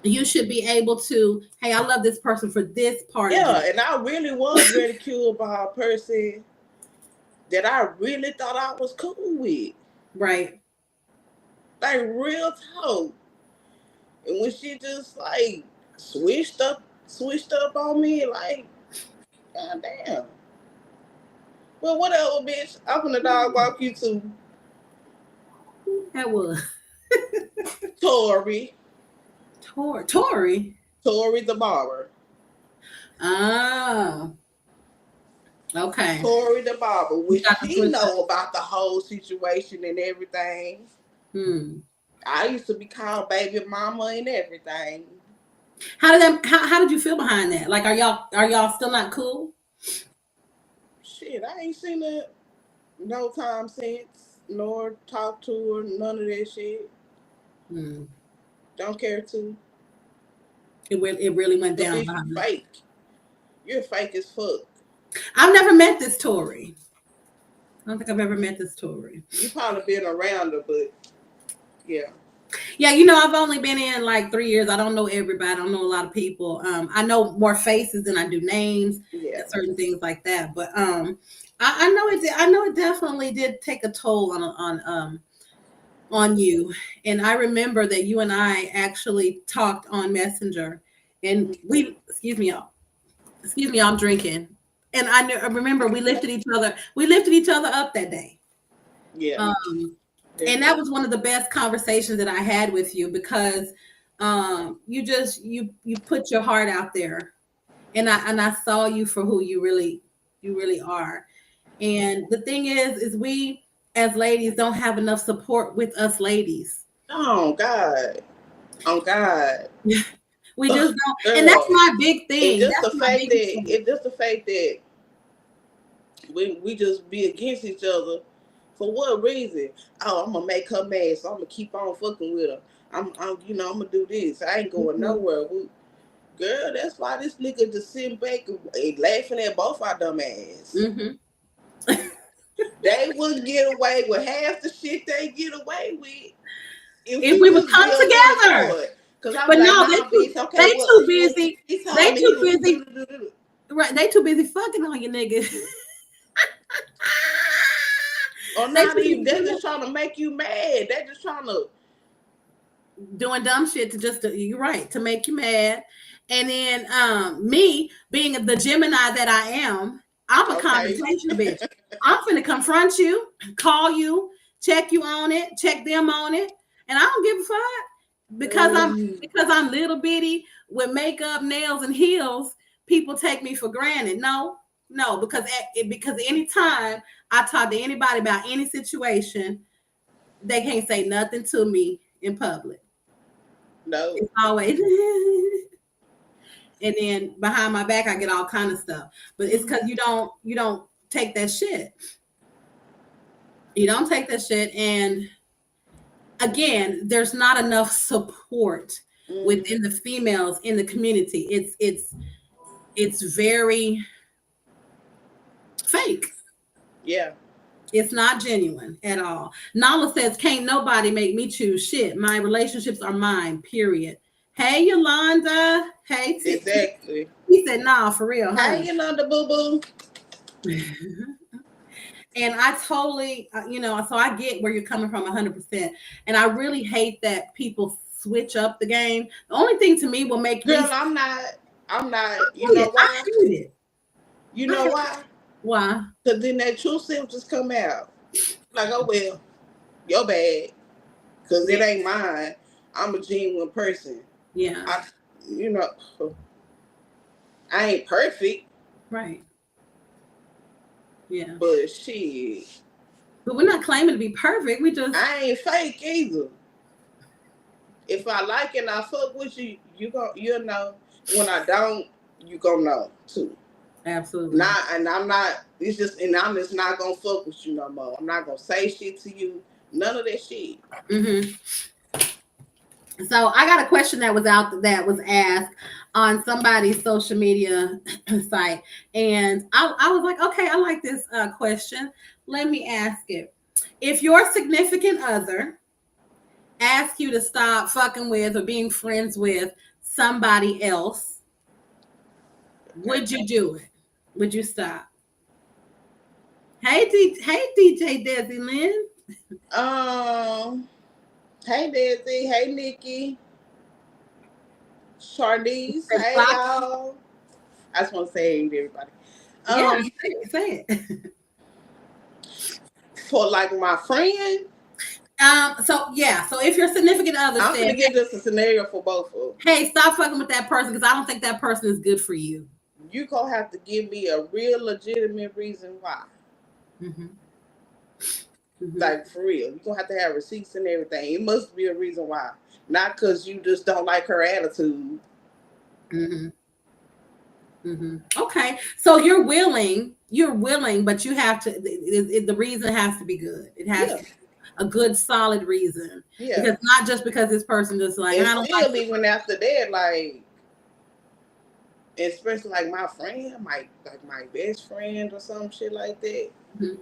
you should be able to, hey, I love this person for this part. Yeah, and I really was ridiculed by a person that I really thought I was cool with. Right. Like, real talk. And when she just, like, switched up on me, like, god damn. Well, whatever, bitch. I'm gonna dog walk you too. That was Tori. Tori the barber. Oh. Okay. Tori the barber, which he know about the whole situation and everything. I used to be called baby mama and everything. How did you feel behind that? Like, are y'all still not cool? Shit, I ain't seen her no time since, nor talked to her, none of that shit. Don't care to. It really went down. You're fake. You're fake as fuck. I've never met this Tori. I don't think I've ever met this Tori. You probably been around her, but yeah. Yeah, I've only been in like 3 years. I don't know everybody. I don't know a lot of people. I know more faces than I do names and certain things like that. But I know it. I know it definitely did take a toll on you. And I remember that you and I actually talked on Messenger, and excuse me, y'all, I'm drinking. And I remember we lifted each other up that day. Yeah. And that was one of the best conversations that I had with you, because you put your heart out there, and I saw you for who you really are. And the thing is we as ladies don't have enough support with us ladies. Oh God. We just don't. Girl. And that's my big thing. It's just the fact that we just be against each other. For what reason? Oh, I'm gonna make her mad, so I'm gonna keep on fucking with her. I'm gonna do this. I ain't going nowhere. Girl, that's why this nigga just sitting back and laughing at both our dumb ass. They would get away with half the shit they get away with if we would come together. Cause I'm but like, no, nah, bitch, okay, they well, too busy. he told They me too he busy. was Right, they too busy fucking on you niggas. or not even. They're just trying to make you mad. They're just trying to doing dumb shit to just you're right, to make you mad. And then me being the Gemini that I am, I'm a confrontation bitch. I'm finna confront you, call you, check you on it, check them on it, and I don't give a fuck because I'm little bitty with makeup, nails, and heels. People take me for granted. No, because anytime I talk to anybody about any situation, they can't say nothing to me in public. no. It's always and then behind my back I get all kind of stuff. But it's because you don't take that shit. You don't take that shit. And again, there's not enough support within the females in the community. It's very fake. Yeah. It's not genuine at all. Nala says, can't nobody make me choose shit. My relationships are mine, period. Hey, Yolanda. Hey, exactly. He said, nah, for real. Hey, Yolanda, boo-boo. And I totally, so I get where you're coming from 100%. And I really hate that people switch up the game. The only thing to me will make Girl, me... I'm not, you know why? I hate it. You know why? Why? Because then that true self just come out. Like, oh, well, your bad. Because it ain't mine. I'm a genuine person. Yeah. I ain't perfect. Right. Yeah. But shit. But we're not claiming to be perfect. I ain't fake either. If I like it and I fuck with you, you'll know. When I don't, you gonna know too. Absolutely. I'm just not gonna fuck with you no more. I'm not gonna say shit to you. None of that shit. Mm-hmm. So I got a question that was asked on somebody's social media site, and I was like, okay, I like this question. Let me ask it. If your significant other asks you to stop fucking with or being friends with somebody else, would you do it? Would you stop? Hey, DJ Desi Lynn. Hey Desi. Hey Nikki. Charlize. Hey y'all. I just want to say hey to everybody. Yeah, say it. For like my friend. So if your significant other I'm gonna give this a scenario for both of them. Hey, stop fucking with that person because I don't think that person is good for you. You gonna have to give me a real legitimate reason why. Mm-hmm. Mm-hmm. Like for real, you're gonna have to have receipts and everything. It must be a reason why, not because you just don't like her attitude. Mm-hmm. Mm-hmm. Okay, so you're willing, but you have to. The reason has to be good. It has to be a good, solid reason. Yeah, because not just because this person just like and I don't still like even after that, like especially like my friend, my best friend or some shit like that. Mm-hmm.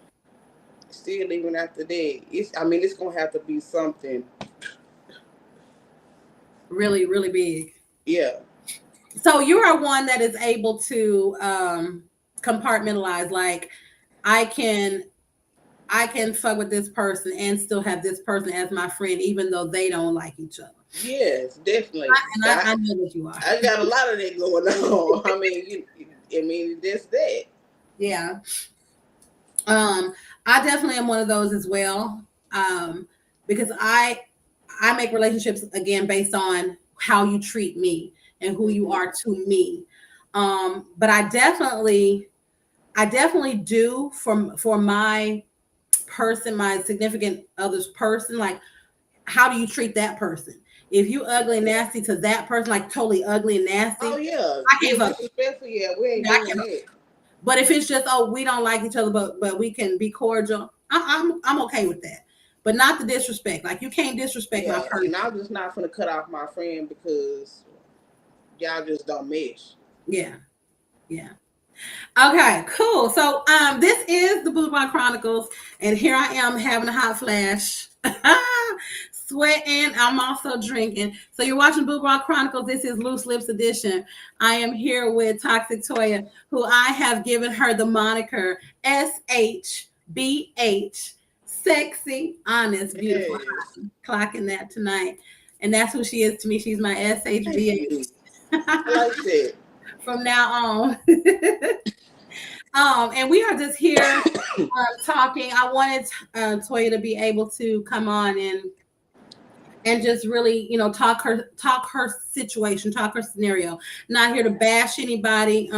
Still even after that, it's gonna have to be something really, really big. Yeah. So you are one that is able to compartmentalize. Like I can fuck with this person and still have this person as my friend, even though they don't like each other. Yes, definitely. I know that you are. I got a lot of that going on. I mean, that's that. Yeah. I definitely am one of those as well. Because I make relationships again based on how you treat me and who you are to me. But I definitely do for my person, my significant other's person, like how do you treat that person? If you ugly and nasty to that person, like totally ugly and nasty. Oh yeah. I can't fuck. Yeah, we ain't doing that. But if it's just, we don't like each other, but we can be cordial, I'm okay with that. But not the disrespect. Like you can't disrespect my person. And I'm just not gonna cut off my friend because y'all just don't mesh. Yeah. Yeah. Okay, cool. So this is the Boudoir Chronicles, and here I am having a hot flash. sweating. I'm also drinking. So you're watching Boudoir Chronicles. This is Loose Lips Edition. I am here with Toxic Toya, who I have given her the moniker SHBH. Sexy, honest, beautiful, Yes. clocking that tonight. And that's who she is to me. She's my SHBH. I like that. From now on. And we are just here talking. I wanted Toya to be able to come on and just really, talk her situation, talk her scenario. Not here to bash anybody,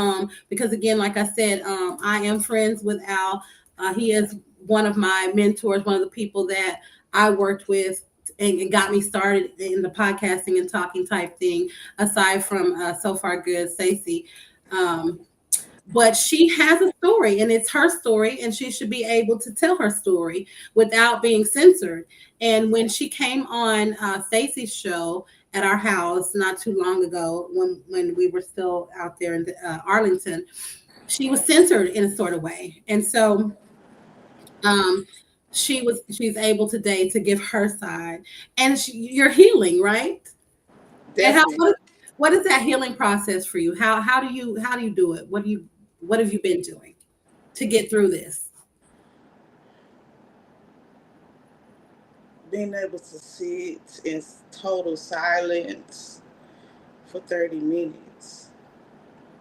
because again, like I said, I am friends with Al. He is one of my mentors, one of the people that I worked with and got me started in the podcasting and talking type thing, aside from So Far Good, Stacey. But she has a story, and it's her story, and she should be able to tell her story without being censored. And when she came on Stacey's show at our house not too long ago, when we were still out there in Arlington, she was censored in a sort of way. And so she's able today to give her side, and you're healing, right? Definitely. And what is that healing process for you? How do you do it? What have you been doing to get through this? Being able to sit in total silence for 30 minutes.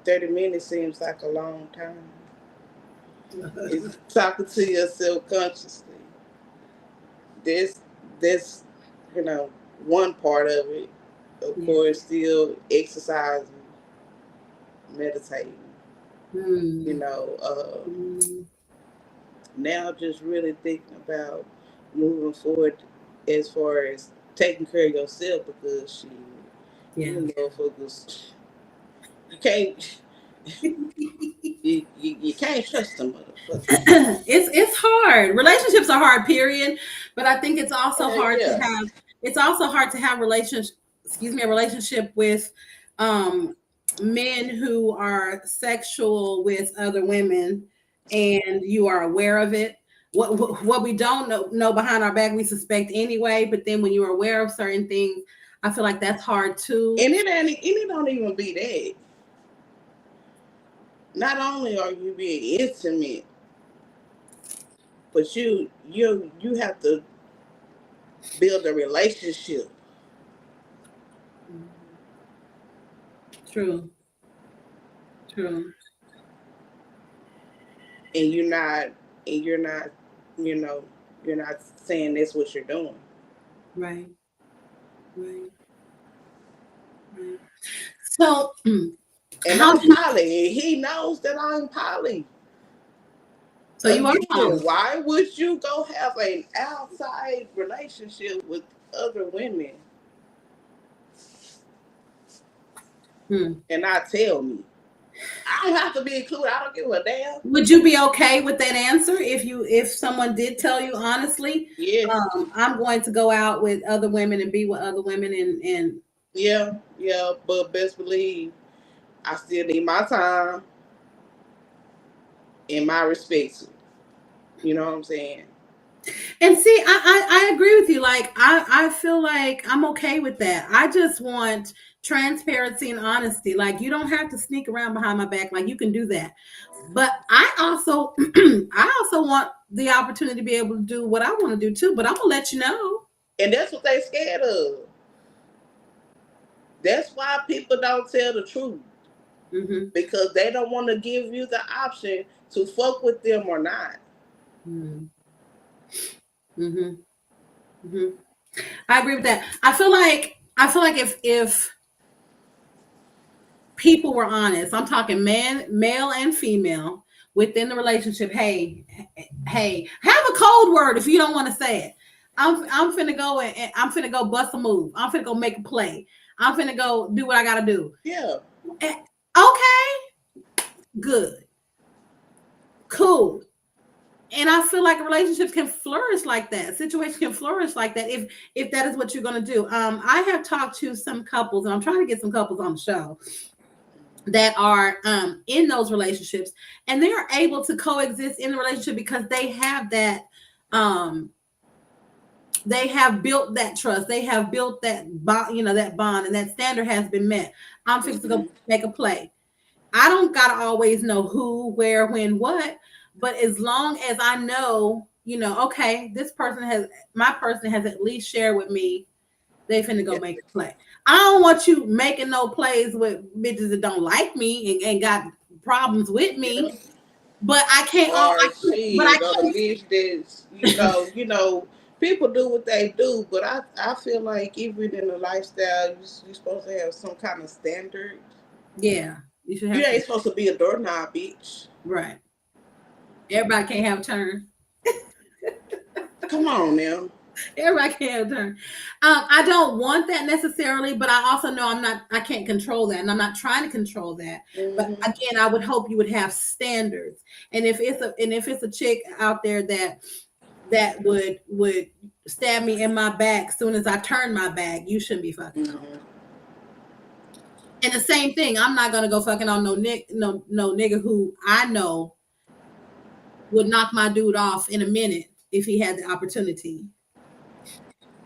30 minutes seems like a long time. It's talking to yourself consciously. There's one part of it. Of course, still exercising, meditating. Now just really thinking about moving forward as far as taking care of yourself, because you motherfuckers, you can't you can't trust them motherfuckers. It's hard. Relationships are hard, period. But I think it's also hard to have. It's also hard to have a relationship with men who are sexual with other women, and you are aware of it. What we don't know behind our back, we suspect anyway. But then when you're aware of certain things, I feel like that's hard too. And it don't even be that. Not only are you being intimate, but you have to build a relationship. True. And you're not, you're not saying that's what you're doing. Right. So, and I'm poly, and he knows that I'm poly. So you are poly. Why would you go have an outside relationship with other women? And not tell me? I don't have to be included. I don't give a damn. Would you be okay with that answer if someone did tell you honestly? Yes. I'm going to go out with other women and be with other women and yeah, but best believe I still need my time and my respect. You know what I'm saying? And see, I agree with you. Like I feel like I'm okay with that. I just want transparency and honesty. Like you don't have to sneak around behind my back. Like you can do that. But I also want the opportunity to be able to do what I want to do too. But I'm gonna let you know. And that's what they scared of. That's why people don't tell the truth. Because they don't want to give you the option to fuck with them or not. I agree with that. I feel like if people were honest, I'm talking male and female within the relationship. Hey, have a code word if you don't want to say it. I'm finna go and I'm finna go bust a move. I'm finna go make a play. I'm finna go do what I gotta do. Yeah. Okay. Good. Cool. And I feel like relationships can flourish like that. Situations can flourish like that if that is what you're going to do. I have talked to some couples, and I'm trying to get some couples on the show that are in those relationships, and they are able to coexist in the relationship because they have that they have built that trust. They have built that bond, that bond, and that standard has been met. I'm fixing to go make a play. I don't gotta always know who, where, when, what, but as long as I know, okay, my person has at least shared with me they finna go make a play. I don't want you making no plays with bitches that don't like me and got problems with me. But I can't. But I can't. On a bitch that's people do what they do, but I feel like even in a lifestyle, you're supposed to have some kind of standard. Yeah, you should have. You ain't supposed to be a doorknob, bitch. Right. Everybody can't have a turn. Come on now. Everybody can't have a turn. I don't want that necessarily, but I also know I can't control that, and I'm not trying to control that. Mm-hmm. But again, I would hope you would have standards. And if it's a chick out there that would stab me in my back as soon as I turn my back, you shouldn't be fucking on. And the same thing, I'm not gonna go fucking on no nigga who I know would knock my dude off in a minute if he had the opportunity.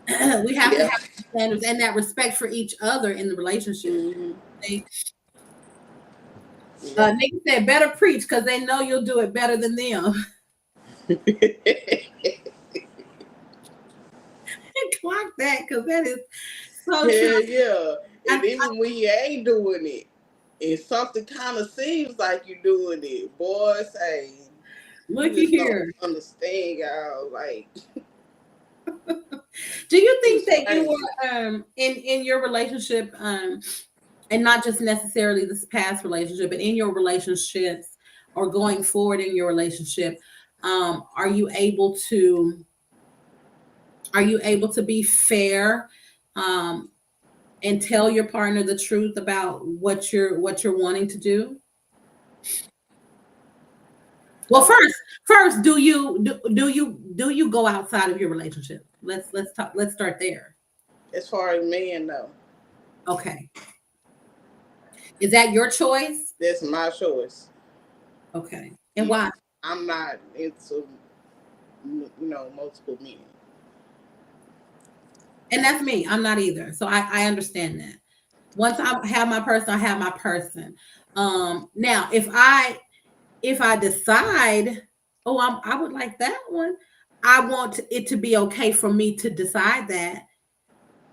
We have to have standards and that respect for each other in the relationship. Mm-hmm. Nigga said, better preach because they know you'll do it better than them. Clock that, because that is so true. Yeah. And even when you ain't doing it, and something kind of seems like you're doing it, boy, say, looky here. Don't understand, y'all. Like, do you think that you were in your relationship, and not just necessarily this past relationship, but in your relationships or going forward in your relationship, are you able to be fair and tell your partner the truth about what you're wanting to do? Well, first, do you go outside of your relationship? Let's talk. Let's start there. As far as men, no. Okay. Is that your choice? That's my choice. Okay. And why? I'm not into multiple men. And that's me. I'm not either. So I understand that. Once I have my person, I have my person. Now if I decide, I would like that one, I want it to be okay for me to decide that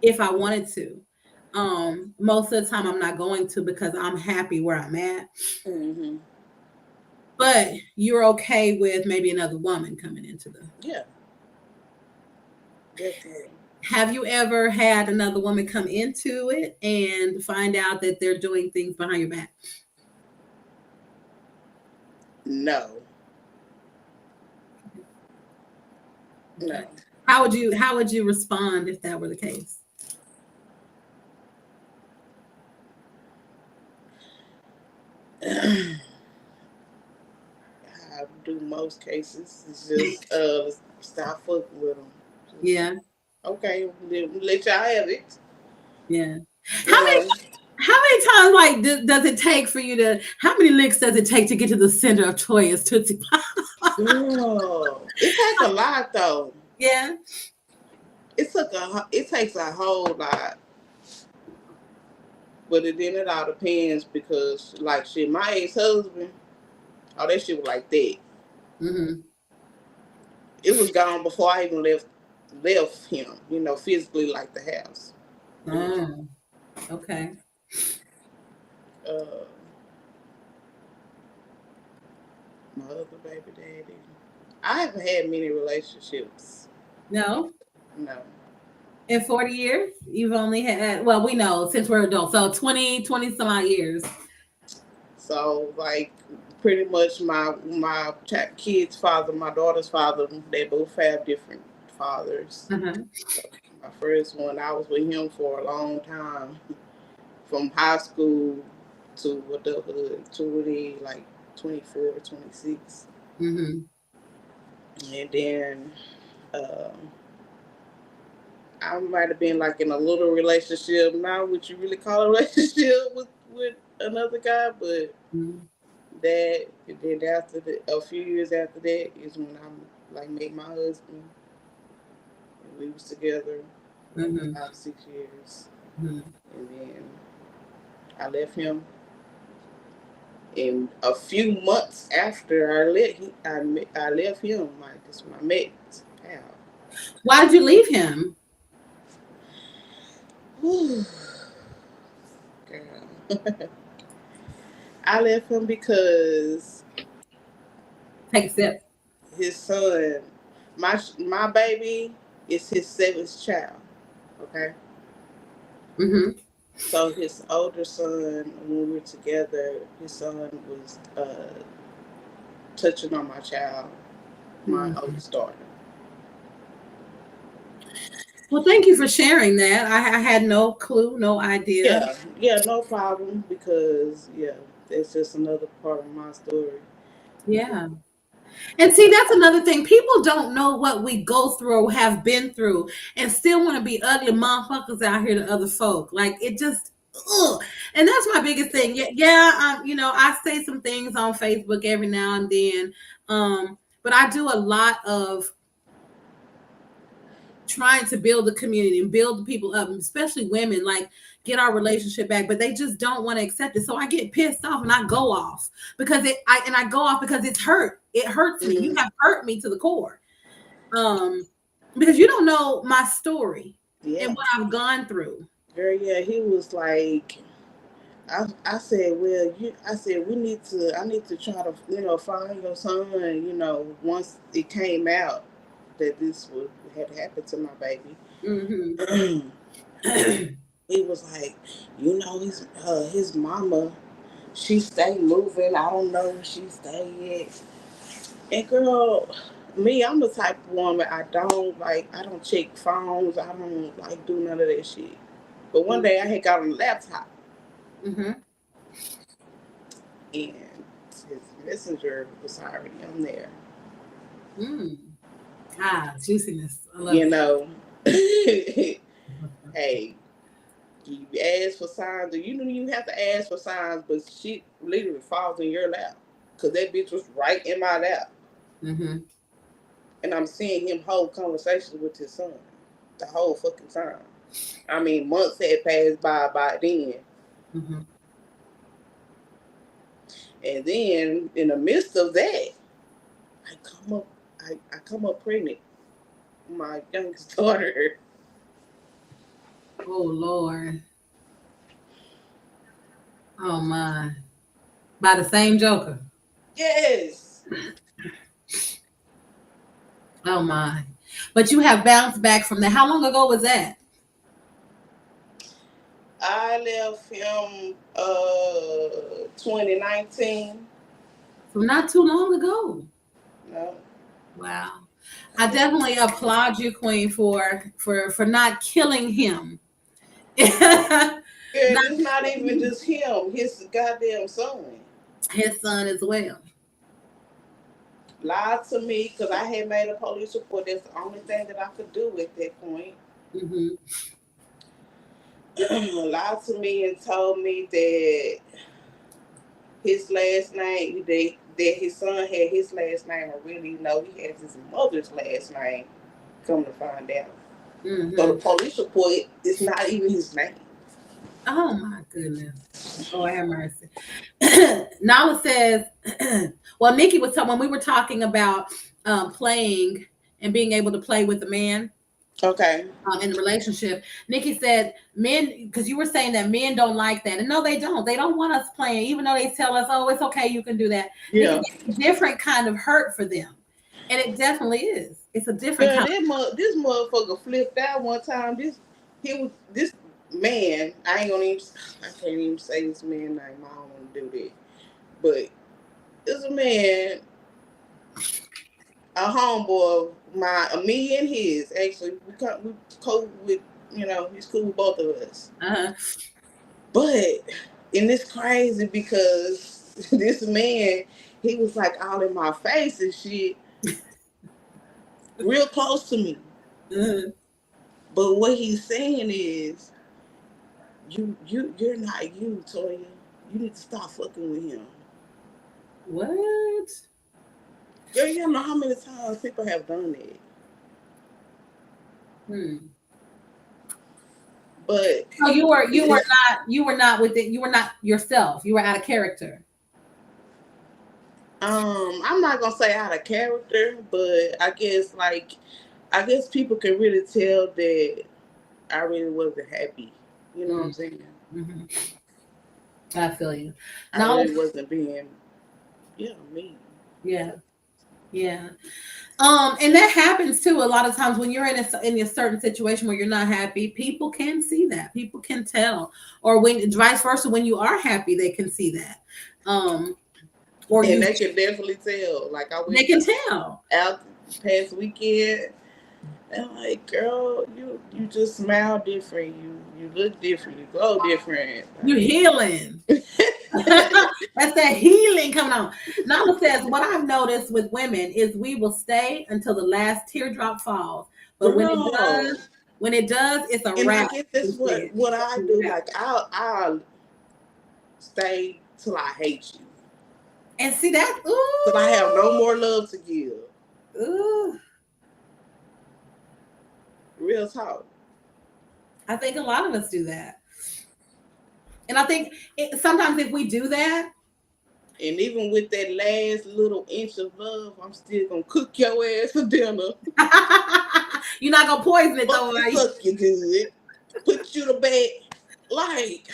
if I wanted to. Most of the time I'm not going to, because I'm happy where I'm at. Mm-hmm. But you're okay with maybe another woman coming into the... Yeah. Definitely. Have you ever had another woman come into it and find out that they're doing things behind your back? No. No. How would you respond if that were the case? I do most cases. It's just stop fucking with them. Yeah. Okay, let y'all have it. Yeah. How many times does it take for you to? How many licks does it take to get to the center of Toya's Tootsie Pop? It takes a lot though. Yeah. It takes a whole lot. But it all depends, because like shit, my ex-husband, that shit was like that. Mm-hmm. It was gone before I even left him, physically, like the house. Oh, okay. My other baby daddy, I haven't had many relationships. No. In 40 years, you've only had, well, we know since we're adults, so 20 some odd years. So like pretty much my kid's father, my daughter's father, they both have different fathers. Mm-hmm. So my first one, I was with him for a long time, from high school to adulthood, to like 24, 26. Mm-hmm. And then I might have been like in a little relationship, not what you really call a relationship with another guy, but that, and then after a few years after that is when I like met my husband. We was together 5-6 years, and then I left him. And a few months after I left him. Like this when I met Al. Why did you leave him? Girl. I left him because Take a sip. his son, my baby, is his 7th child. Okay. So his older son, when we were together, his son was touching on my child, my oldest daughter. Well, thank you for sharing that. I had no clue, no idea. Yeah, no problem, because that's just another part of my story. Yeah. And see, that's another thing. People don't know what we go through or have been through and still want to be ugly motherfuckers out here to other folk. Like it just, ugh. And that's my biggest thing. Yeah, I say some things on Facebook every now and then. But I do a lot of trying to build the community and build the people up, especially women, like get our relationship back, but they just don't want to accept it. So I get pissed off and I go off because I go off because it's hurt. It hurts me. You have hurt me to the core. Because you don't know my story and what I've gone through. Girl, he was like, I said, well, we need to, I need to try to, find your son, once it came out that this had happened to my baby. He was like, his mama, she stay moving. I don't know where she stay at. And girl, me, I'm the type of woman, I don't check phones. I don't like do none of that shit. But one day I had got on the laptop. And his messenger was already on there. Juiciness. I love it. Hey, you ask for signs, or you don't even have to ask for signs, but shit literally falls in your lap. Because that bitch was right in my lap. And I'm seeing him hold conversations with his son the whole fucking time. I mean, months had passed by then. And then, in the midst of that, I come up pregnant. My youngest daughter. Oh, Lord. Oh, my. By the same joker? Yes. Oh, my. But you have bounced back from that. How long ago was that? I left him 2019. So not too long ago. No. Wow. I definitely applaud you, Queen, for not killing him. It's not even just him. His goddamn son. His son as well. Lied to me because I had made a police report. That's the only thing that I could do at that point. Lied to me and told me that his last name, that his son had his last name. I really know he has his mother's last name. Come to find out. So the police report is not even his name. Oh my goodness. Oh, have mercy. Nala says, well, Nikki was when we were talking about playing and being able to play with a man. Okay. In the relationship, Nikki said men, because you were saying that men don't like that, and no, they don't. They don't want us playing, even though they tell us, "Oh, it's okay, you can do that." Yeah, it's a different kind of hurt for them, and it definitely is. It's a different. This motherfucker flipped out one time. This man. I can't even say this man name. I don't want to do that, but it's a man. A homeboy, me and his, actually, we cool with, he's cool with both of us. But, and it's crazy because this man, he was like all in my face and shit, real close to me. But what he's saying is, you're not you, Toya. You need to stop fucking with him. What? Girl, you don't know how many times people have done that. But so you were not with it. You were not yourself. You were out of character. I'm not gonna say out of character, but I guess people can really tell that I really wasn't happy. You know what I'm saying? Mm-hmm. I feel you. I really wasn't being, me. Yeah. Yeah. And that happens too a lot of times when you're in a certain situation where you're not happy. People can see that. People can tell, or when vice versa, when you are happy, they can see that. Or they can definitely tell. Like I went. They can tell out past weekend. And like, girl, you just smile different. You look different. You go different. You're healing. That's that healing coming on. Nala says, what I've noticed with women is we will stay until the last teardrop falls. But when it does, it's a wrap. I guess that's what I do. Like I'll stay till I hate you. And see that? Till I have no more love to give. Ooh. Real talk. I think a lot of us do that. And I think sometimes if we do that, and even with that last little inch of love, I'm still gonna cook your ass for dinner. You're not gonna poison it though, right? Fuck you good. Put you to bed. Like,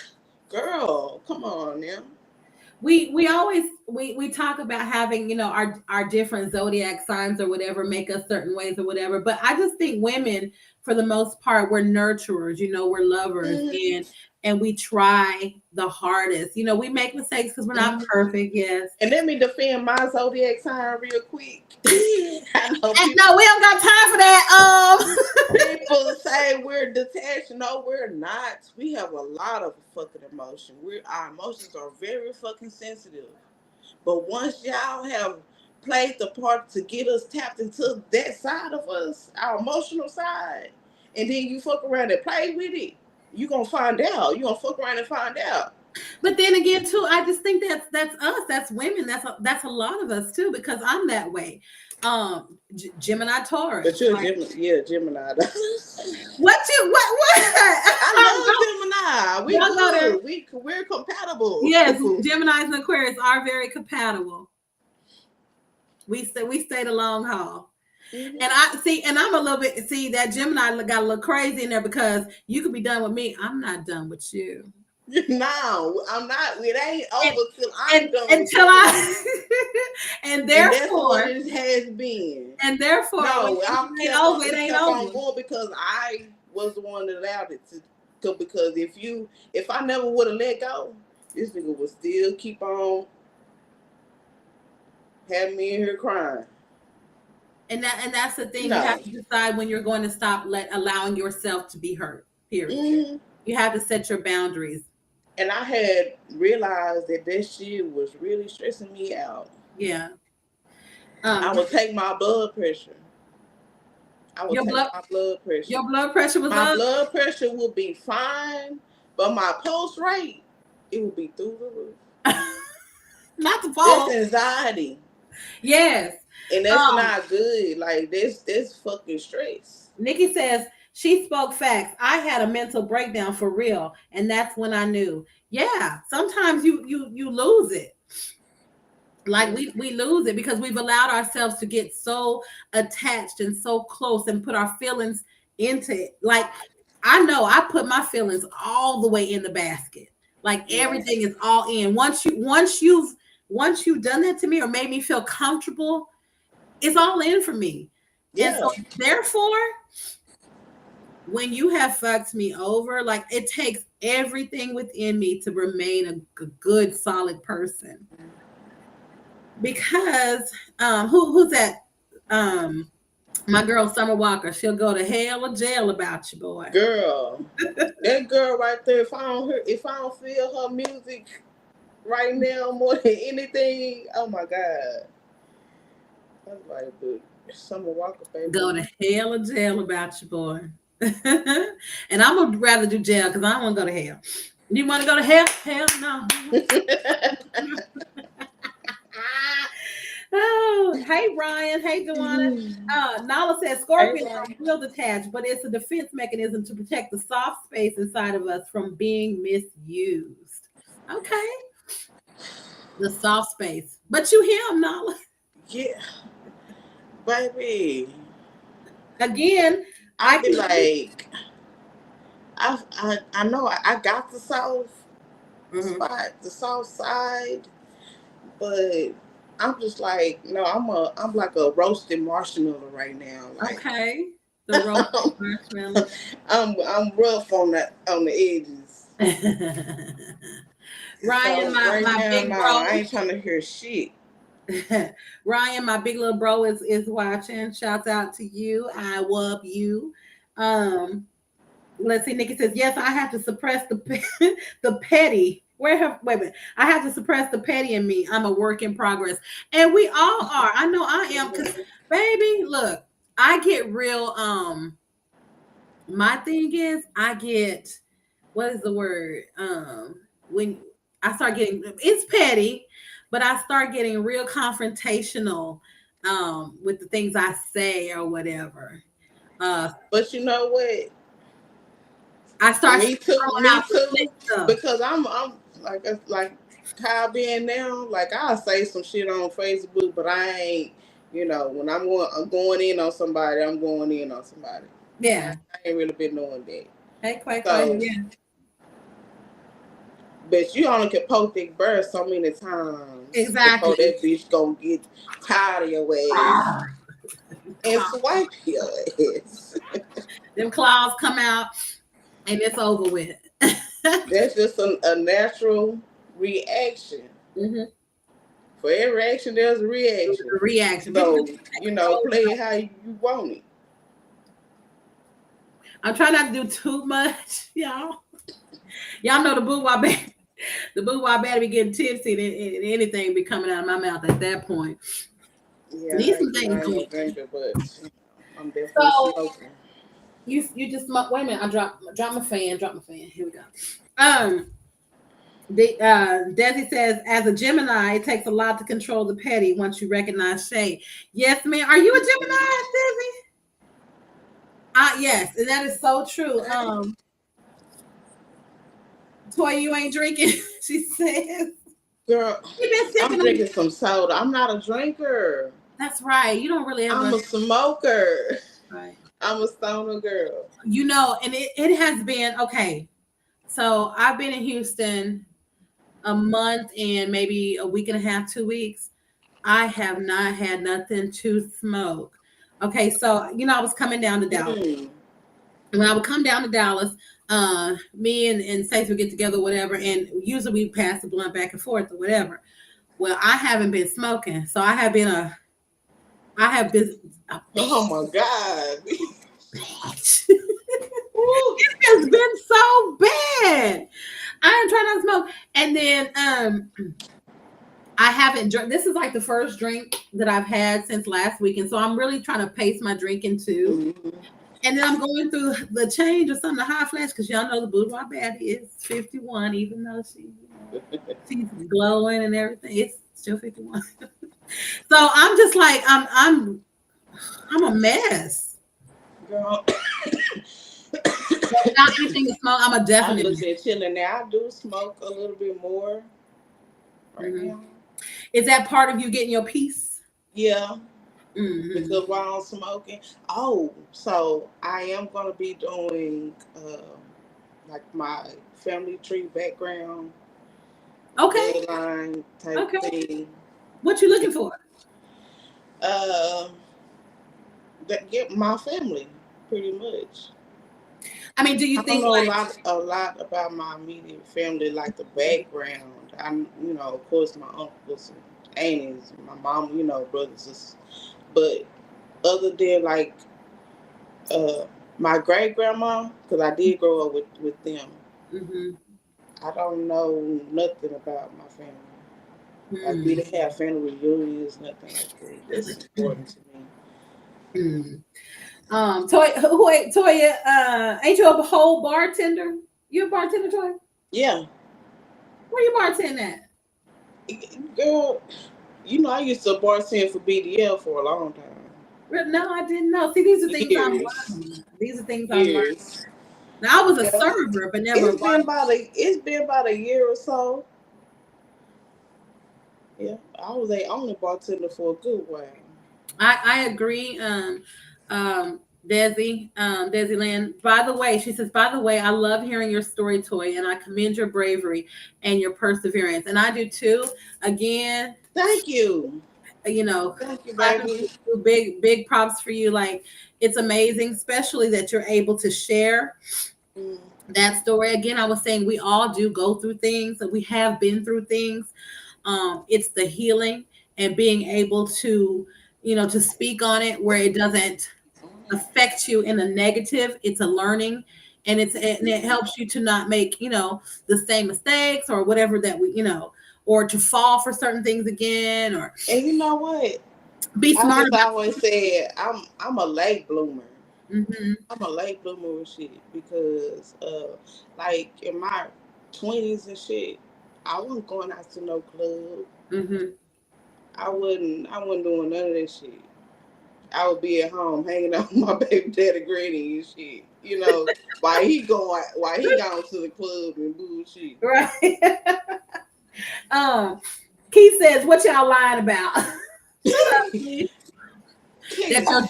girl, come on now. We always talk about having, our different zodiac signs or whatever make us certain ways or whatever. But I just think women, for the most part, we're nurturers, we're lovers, and we try the hardest. We make mistakes because we're not perfect, yes. And let me defend my zodiac sign real quick. I know no, we don't got time for that. People say we're detached. No, we're not. We have a lot of fucking emotion. Our emotions are very fucking sensitive. But once y'all have played the part to get us tapped into that side of us, our emotional side, and then you fuck around and play with it, you're gonna find out. You're gonna fuck around and find out. But then again, too, I just think that's us. That's women. That's a lot of us too, because I'm that way. Gemini Taurus. But you're Gemini. What? I love Gemini. We're compatible. Yes, Geminis and Aquarius are very compatible. We stay the long haul. Mm-hmm. And I'm a little bit that Gemini got a little crazy in there because you could be done with me. I'm not done with you. No, I'm not. It ain't over till I'm done. And therefore, that's what it has been. And therefore, no, it ain't over. Going because I was the one that allowed it to. Because if I never would have let go, this nigga would still keep on having me in here crying. And that's the thing. You have to decide when you're going to stop allowing yourself to be hurt. Period. Mm-hmm. You have to set your boundaries. And I had realized that shit was really stressing me out. Yeah. I would take my blood pressure. My blood pressure. Your blood pressure was my blood pressure would be fine, but my pulse rate, it would be through the roof. Not the pulse. That's anxiety. Yes. And that's not good. Like that's fucking stress. Nikki says, she spoke facts. I had a mental breakdown for real. And that's when I knew. Yeah, sometimes you lose it. Like we lose it because we've allowed ourselves to get so attached and so close and put our feelings into it. Like, I know I put my feelings all the way in the basket. Like everything is all in. Once you've done that to me or made me feel comfortable, it's all in for me. Yeah. And so therefore, when you have fucked me over, like it takes everything within me to remain a good, solid person. Because who's that? My girl Summer Walker. She'll go to hell or jail about you, boy. Girl, that girl right there. If I don't feel her music right now more than anything, oh my God. That's like Summer Walker, baby. Go to hell or jail about you, boy. And I would rather do jail because I don't want to go to hell. You want to go to hell? Hell no. Oh, hey Ryan, hey Dewana. Nala says Scorpions are real detached, but it's a defense mechanism to protect the soft space inside of us from being misused. Okay. The soft space. But you hear him, Nala. Yeah. Baby. Again, I be like, I know I got the soft spot, the soft side, but I'm just like, no, I'm like a roasted marshmallow right now. Like, okay. The roasted marshmallow. I'm rough on the edges. Ryan, so right my now, big bro. I ain't trying to hear shit. Ryan, my big little bro is watching. Shouts out to you. I love you. Let's see. Nikki says, yes, I have to suppress the petty. Wait a minute. I have to suppress the petty in me. I'm a work in progress. And we all are. I know I am. Because, baby, look, I get real. My thing is, I get, what is the word? When I start getting, it's petty, but I start getting real confrontational with the things I say or whatever. But you know what? I start me too, because I'm like how I been now. Like I'll say some shit on Facebook, but I ain't. When I'm going in on somebody, I'm going in on somebody. Yeah, I ain't really been doing that. Hey, quite, yeah. But you only can poke that bird so many times. Exactly. Before that bitch gonna get tired of your ass and swipe your ass. Them claws come out and it's over with. That's just a natural reaction. For every action, there's a reaction. So, play it how you want it. I'm trying not to do too much, y'all. Y'all know the boudoir baby. The boudoir baby be getting tipsy and anything be coming out of my mouth at that point. Yeah, these some things. I'm a drinker, but I'm definitely smoking. You just smoke. Wait a minute, I dropped my fan. Here we go. Desi says, as a Gemini, it takes a lot to control the petty once you recognize shade. Yes, ma'am. Are you a Gemini, Desi? Yes, and that is so true. Toya, you ain't drinking, she says. Girl, I'm drinking some soda. I'm not a drinker. That's right. You don't really ever. I'm a smoker. Right. I'm a stoner girl. And it has been, okay. So I've been in Houston a month and maybe a week and a half, 2 weeks. I have not had nothing to smoke. Okay, so I was coming down to Dallas. When I would come down to Dallas, me and Stacey would get together, whatever, and usually we pass the blunt back and forth or whatever. Well, I haven't been smoking, so I have been a oh my God. Bitch. It has been so bad. I am trying not to smoke. And then I haven't drunk. This is like the first drink that I've had since last week. And so I'm really trying to pace my drinking too. And then I'm going through the change of something, the high flash, because y'all know the boudoir baddie is 51, even though she's glowing and everything. It's still 51. So I'm just like, I'm a mess. Girl. Not anything to smoke. I'm a definite. I look at chilling now. I do smoke a little bit more right now. Is that part of you getting your peace? Yeah. Because while I'm smoking, so I am gonna be doing like my family tree background, deadline type thing. What you looking for? Get my family pretty much. I mean, do you think know a lot about my immediate family, like the background? Of course, my uncles and aunties, my mom, brothers and sisters. But other than like my great grandma, because I did grow up with them, I don't know nothing about my family. Like we didn't have family reunions, nothing like that. That's important to me. Toya, ain't you a whole bartender? You a bartender, Toya? Yeah. Where you bartending at? Girl, You know, I used to bartend for BDL for a long time. No, I didn't know. See, these are things I'm Years. learning. These are things I'm learning. Years. Now I was a Yeah. server, but never. It's been about a year or so. Yeah, I was a only bartender for a good while. I agree. Desi Land. By the way, she says, by the way, I love hearing your story, Toy, and I commend your bravery and your perseverance. And I do too. Again, Thank you. you know, Thank you, baby. big props for you. Like, it's amazing, especially that you're able to share that story. Again, I was saying we all do go through things, and we have been through things. It's the healing and being able to, to speak on it where it doesn't affect you in a negative. It's a learning, and it helps you to not make, the same mistakes or whatever that or to fall for certain things again, or And you know what? be I smart just about always said I'm a late bloomer. Mm-hmm. I'm a late bloomer with shit because like in my 20s and shit, I wasn't going out to no club. Mm-hmm. I wasn't doing none of that shit. I would be at home hanging out with my baby daddy granny and shit. You know, while he gone to the club and bullshit. Right. Keith says, what y'all lying about? That your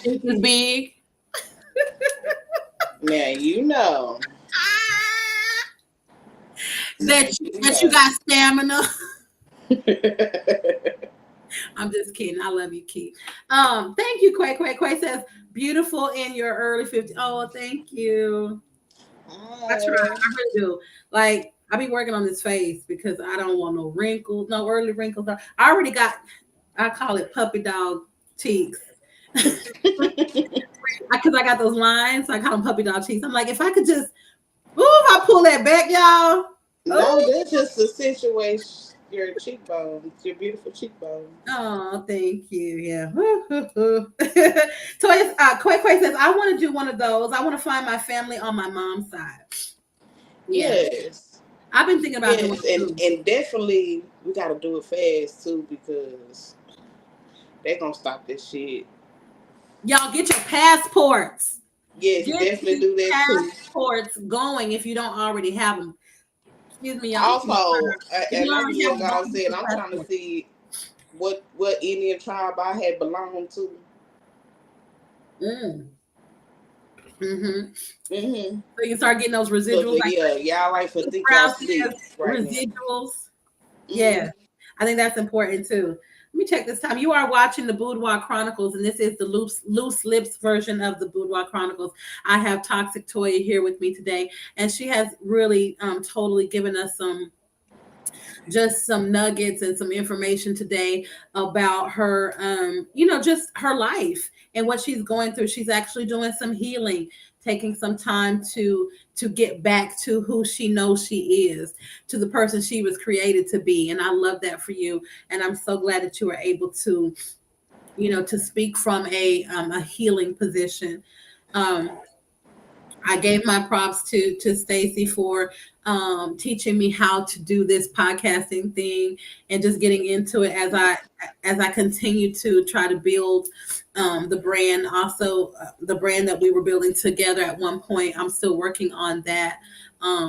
dick is big. Man, you know. That you got stamina. I'm just kidding. I love you, Keith. Thank you, Quay. Quay says, beautiful in your early 50s. Oh, thank you. I try. I really do. Like, I be working on this face because I don't want no wrinkles, no early wrinkles. I already got, I call it puppy dog cheeks. Because I got those lines. So I call them puppy dog cheeks. I'm like, if I could just, if I pull that back, y'all. No, that's just a situation. Your cheekbones, your beautiful cheekbones. Oh, thank you. Yeah. Toya, Quay says, I want to do one of those. I want to find my family on my mom's side. Yeah. Yes. I've been thinking about doing it too. And definitely we got to do it fast too because they're going to stop this shit. Y'all get your passports. Yes, definitely do that too. Passports going if you don't already have them. Excuse me, y'all. Also, and like you guys said, I'm trying to see what Indian tribe I had belonged to. So you can start getting those residuals. Y'all like for think y'all sleep right residuals. Yeah, I think that's important too. Let me check this time. You are watching the Boudoir Chronicles, and this is the loose lips version of the Boudoir Chronicles. I have Toxic Toya here with me today, and she has really totally given us some nuggets and some information today about her, just her life and what she's going through. She's actually doing some healing, taking some time to get back to who she knows she is, to the person she was created to be. And I love that for you. And I'm so glad that you were able to, to speak from a healing position. I gave my props to Stacy for teaching me how to do this podcasting thing and just getting into it as I continue to try to build the brand. Also, the brand that we were building together at one point. I'm still working on that.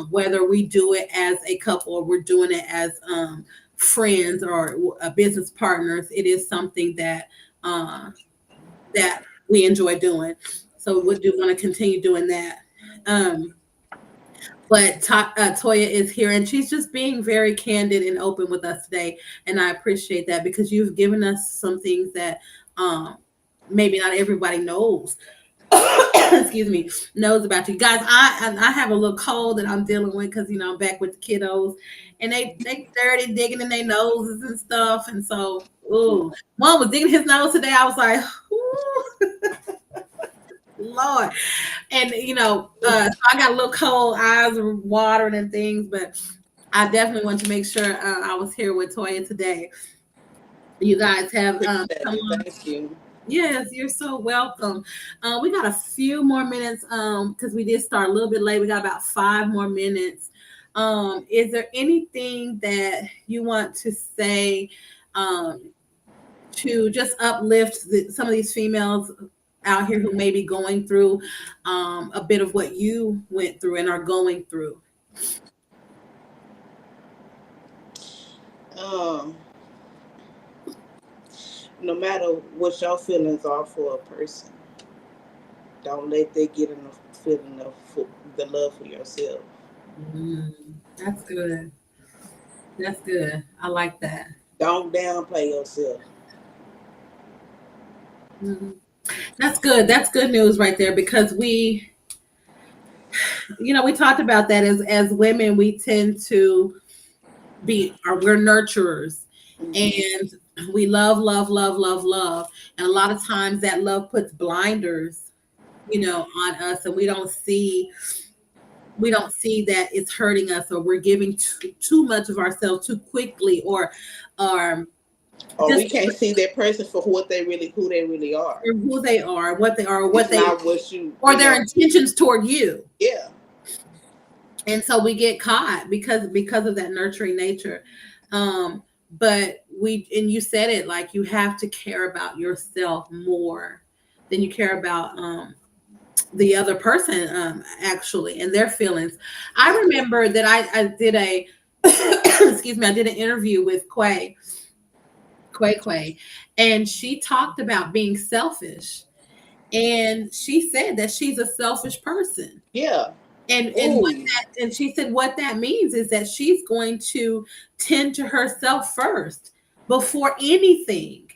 Whether we do it as a couple or we're doing it as friends or business partners, it is something that that we enjoy doing. So we do want to continue doing that. But Toya is here, and she's just being very candid and open with us today, and I appreciate that because you've given us some things that maybe not everybody knows. Excuse me, knows about you guys. I have a little cold that I'm dealing with because I'm back with the kiddos, and they dirty digging in their noses and stuff, and so one was digging his nose today. I was like, Lord. And so I got a little cold, eyes are watering and things, but I definitely want to make sure I was here with Toya today. You guys have thank you. Yes, you're so welcome. We got a few more minutes because we did start a little bit late. We got about 5 more minutes. Is there anything that you want to say to just uplift some of these females out here who may be going through a bit of what you went through and are going through? No matter what your feelings are for a person, don't let that get in the feeling of the love for yourself. That's good. That's good. I like that. Don't downplay yourself. Mm-hmm. That's good. That's good news right there, because we talked about that as women, we tend to we're nurturers, and we love, love, love, love, love. And a lot of times that love puts blinders, on us, and we don't see that it's hurting us, or we're giving too much of ourselves too quickly, or we can't see that person for who they really are, who they are, what they are, or their intentions toward you. Yeah. And so we get caught because of that nurturing nature. But you said it, like, you have to care about yourself more than you care about the other person, actually, and their feelings. I remember that I did a excuse me, I did an interview with Quay, and she talked about being selfish, and she said that she's a selfish person. Yeah. And she said what that means is that she's going to tend to herself first before anything.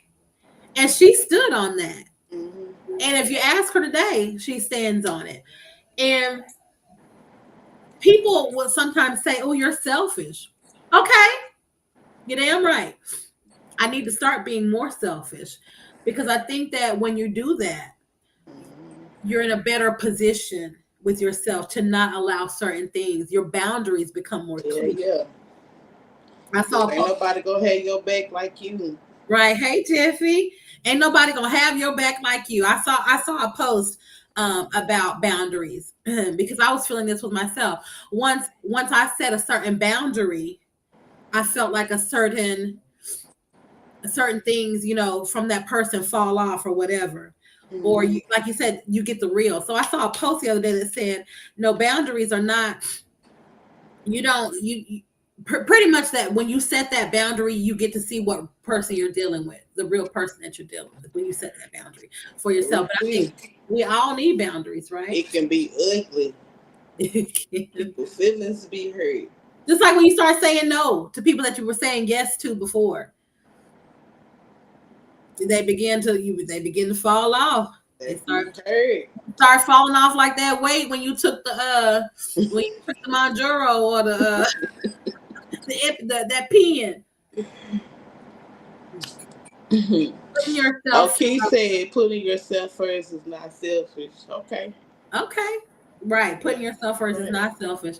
And she stood on that. Mm-hmm. And if you ask her today, she stands on it. And people will sometimes say, "Oh, you're selfish." Okay, you're damn right. I need to start being more selfish, because I think that when you do that, you're in a better position with yourself to not allow certain things. Your boundaries become more clear. Yeah. Ain't nobody gonna have your back like you. Right. Hey, Tiffy. Ain't nobody gonna have your back like you. I saw a post about boundaries because I was feeling this with myself. Once I set a certain boundary, I felt like a certain things, from that person fall off or whatever. Mm-hmm. Or like you said, you get the real. So I saw a post the other day that said, no, boundaries are not, pretty much that when you set that boundary, you get to see what person you're dealing with, the real person that you're dealing with when you set that boundary for yourself. But I think we all need boundaries, right? It can be ugly. People's feelings be hurt. Just like when you start saying no to people that you were saying yes to before. They begin to fall off. They start falling off like that weight when you took the Monjuro or that pen. Putting yourself. Keith said putting yourself first is not selfish. Okay. Right. Putting yourself first is not selfish.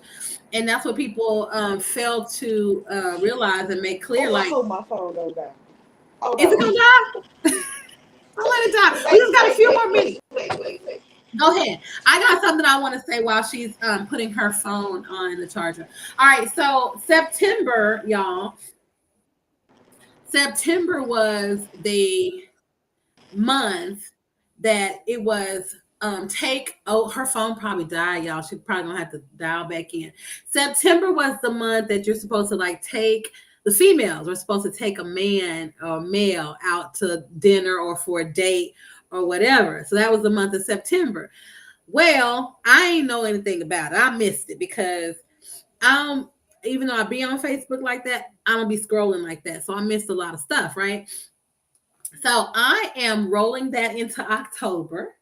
And that's what people fail to realize and make clear. I hope my phone don't die. Is it gonna die? I'll let it die. We just got a few more minutes. Wait. Go ahead. I got something I want to say while she's putting her phone on the charger. All right. So September, y'all. September was the month that it was her phone probably died, y'all. She probably gonna have to dial back in. September was the month that you're supposed to take. The females are supposed to take a man or male out to dinner or for a date or whatever. So that was the month of September. Well, I ain't know anything about it. I missed it because even though I be on Facebook like that, I don't be scrolling like that. So I missed a lot of stuff, right? So I am rolling that into October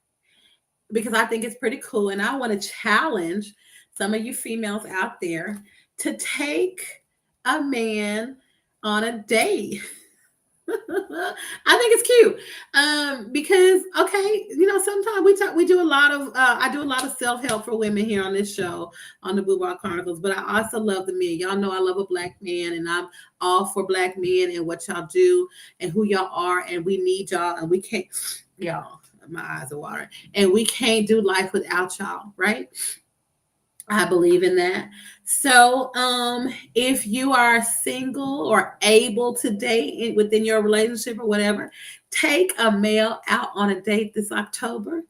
because I think it's pretty cool. And I want to challenge some of you females out there to take a man on a date. I think it's cute because sometimes we do a lot of I do a lot of self-help for women here on this show on the Boudoir Chronicles, but I also love the men. Y'all know I love a black man, and I'm all for black men and what y'all do and who y'all are, and we need y'all, and we can't, y'all, my eyes are watering, and we can't do life without y'all, right? I believe in that. So, if you are single or able to date within your relationship or whatever, take a male out on a date this October.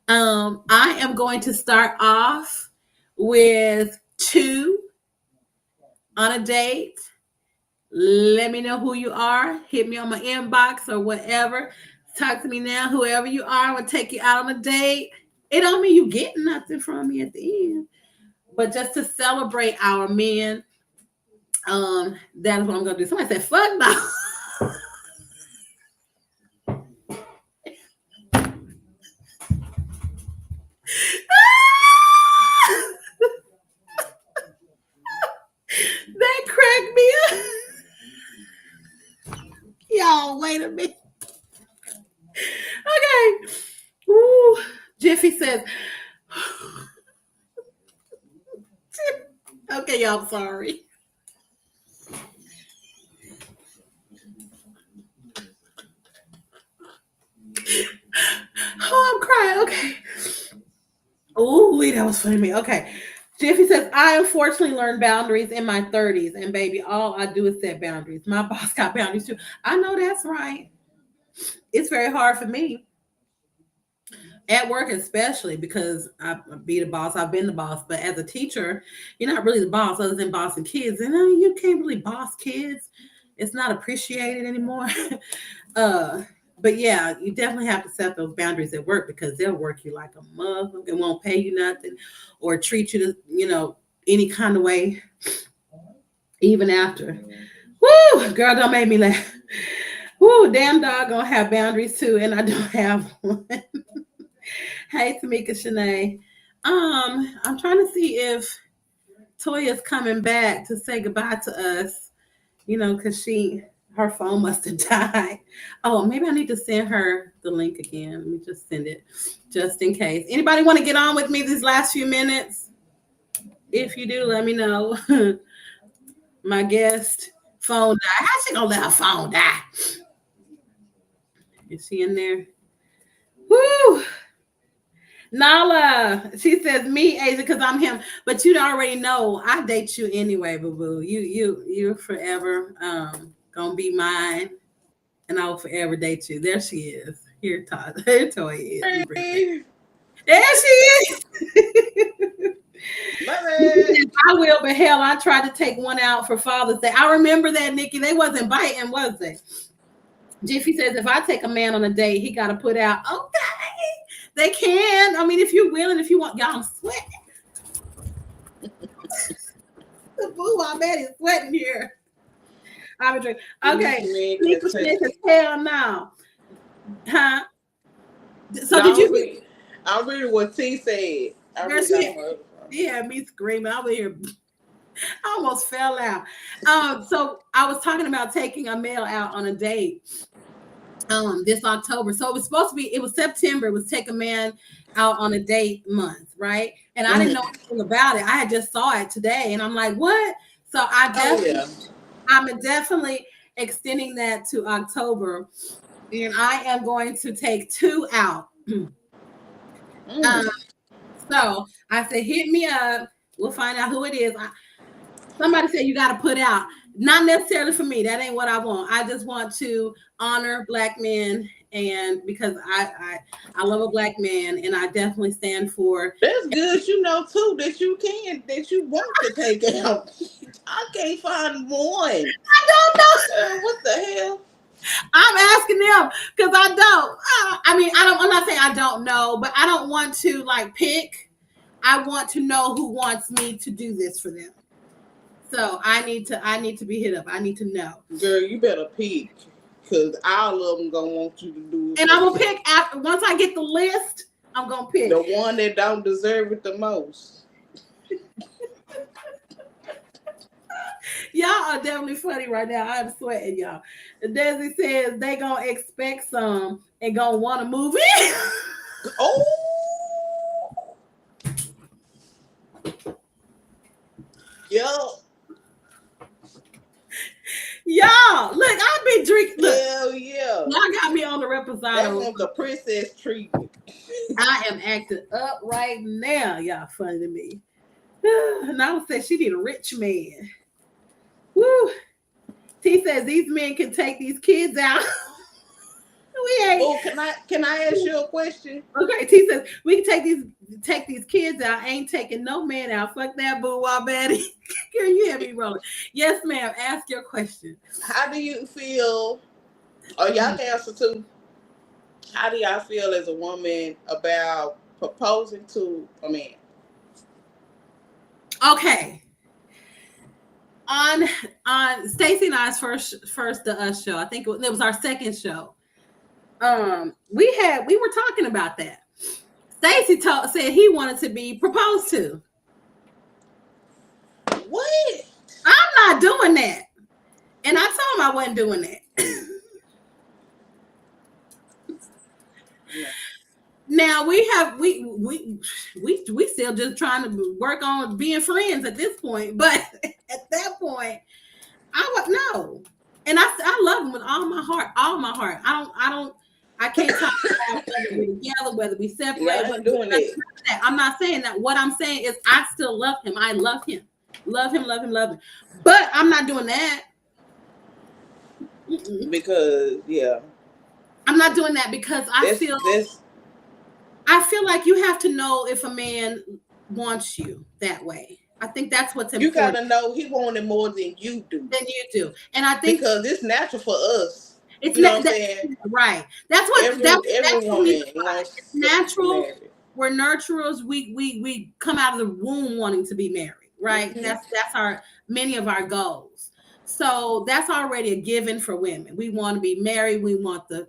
I am going to start off with two on a date. Let me know who you are. Hit me on my inbox or whatever. Talk to me now, whoever you are. I'm gonna take you out on a date. It don't mean you getting nothing from me at the end, but just to celebrate our men. That is what I'm gonna do. Somebody said, "Fuck no." That cracked me up. Y'all, wait a minute. Okay. Ooh. Jiffy says, okay, y'all, I'm sorry. Oh, I'm crying. Okay. Oh, that was funny to me. Okay. Jiffy says, I unfortunately learned boundaries in my 30s, and baby, all I do is set boundaries. My boss got boundaries too. I know that's right. It's very hard for me at work, especially because I be the boss. I've been the boss, but as a teacher, you're not really the boss other than bossing kids. And you can't really boss kids. It's not appreciated anymore. But yeah, you definitely have to set those boundaries at work because they'll work you like a mother and won't pay you nothing or treat you to, any kind of way, even after. Woo, girl, don't make me laugh. Woo, damn dog gonna have boundaries too, and I don't have one. Hey, Tamika Shanae. I'm trying to see if Toya's coming back to say goodbye to us, because her phone must have died. Oh, maybe I need to send her the link again. Let me just send it just in case. Anybody want to get on with me these last few minutes? If you do, let me know. My guest phone died. How's she gonna let her phone die? Is she in there? Woo! Nala, she says me, Asia, because I'm him. But you already know I date you anyway, boo boo. You're forever gonna be mine, and I will forever date you. There she is. Here, Todd. Here, Toya is. Hey. There she is. I will, but hell, I tried to take one out for Father's Day. I remember that, Nikki. They wasn't biting, was they? Jiffy says if I take a man on a date, he got to put out. Okay, they can. I mean, if you're willing, if you want, y'all, I'm sweating. Boo, I'm at is sweating here. I'm a drink. Okay, Nico says hell no. Huh? So did you? I'm reading what T said. Yeah, me screaming. I was here. I almost fell out. So I was talking about taking a male out on a date this October. So it was September. It was take a man out on a date month, right? And I didn't know anything about it. I had just saw it today, and I'm like, what? So I'm definitely extending that to October, and I am going to take two out. So I said, hit me up. We'll find out who it is. Somebody said you got to put out. Not necessarily for me. That ain't what I want. I just want to honor Black men, and because I love a Black man, and I definitely stand for. That's good, too, that you want to take out. I can't find one. I don't know. What the hell? I'm asking them because I don't. I'm not saying I don't know, but I don't want to pick. I want to know who wants me to do this for them. So I need to be hit up. I need to know. Girl, you better pick, because all of them gonna want you to do it. And I will pick after once I get the list. I'm gonna pick the one that don't deserve it the most. Y'all are definitely funny right now. I'm sweating, y'all. Desi says they gonna expect some and gonna want to move in. Oh. Yo. Y'all, look, I've been drinking. Look, hell yeah. Y'all got me on the reposado. That was the princess treatment. I am acting up right now. Y'all funny to me. And I would say she need a rich man. Woo. T says these men can take these kids out. We ain't. Oh, can I ask you a question? Okay, T says we can take these kids out. Ain't taking no man out. Fuck that boudoir baddie. Girl, you have me rolling. Yes, ma'am. Ask your question. How do you feel? Oh, y'all can answer too. How do y'all feel as a woman about proposing to a man? Okay. On Stacy and I's first The Us show, I think it was our second show. We were talking about that. Stacy said he wanted to be proposed to. What? I'm not doing that. And I told him I wasn't doing that. Yeah. Now we still just trying to work on being friends at this point. But at that point, no. And I love him with all my heart. I can't talk about whether we're together, whether we separate. Yeah, I'm doing it. I'm not saying that. What I'm saying is I still love him. I love him. Love him. But I'm not doing that. Because, yeah. I'm not doing that because I feel like you have to know if a man wants you that way. I think that's what's important. You got to know he wanted more than you do. And I think because it's natural for us. It's you know what I'm saying? Right. That's what every woman wants. It's natural. We're nurturers. We come out of the womb wanting to be married, right? Mm-hmm. That's many of our goals. So that's already a given for women. We want to be married. We want the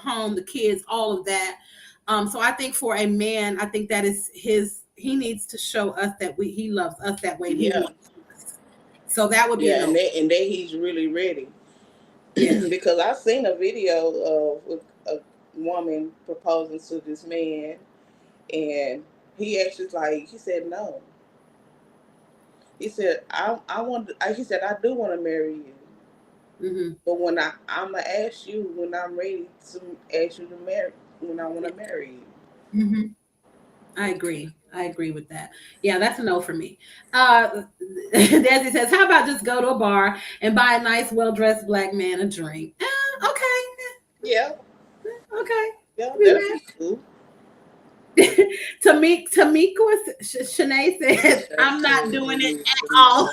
home, the kids, all of that. So I think for a man, I think that is he needs to show us that he loves us that way. Yeah. So that would be and then he's really ready. Because I seen a video of a woman proposing to this man, and he actually he said no. He said he said I do want to marry you, mm-hmm. But when I'm gonna ask you when I'm ready to ask you to marry, when I want to marry you. Mm-hmm. I agree with that. Yeah, that's a no for me. Desi says, how about just go to a bar and buy a nice, well-dressed black man a drink? Okay. Yeah. Okay. Yeah, that's cool. Tamika Shanae says, I'm not doing it at all.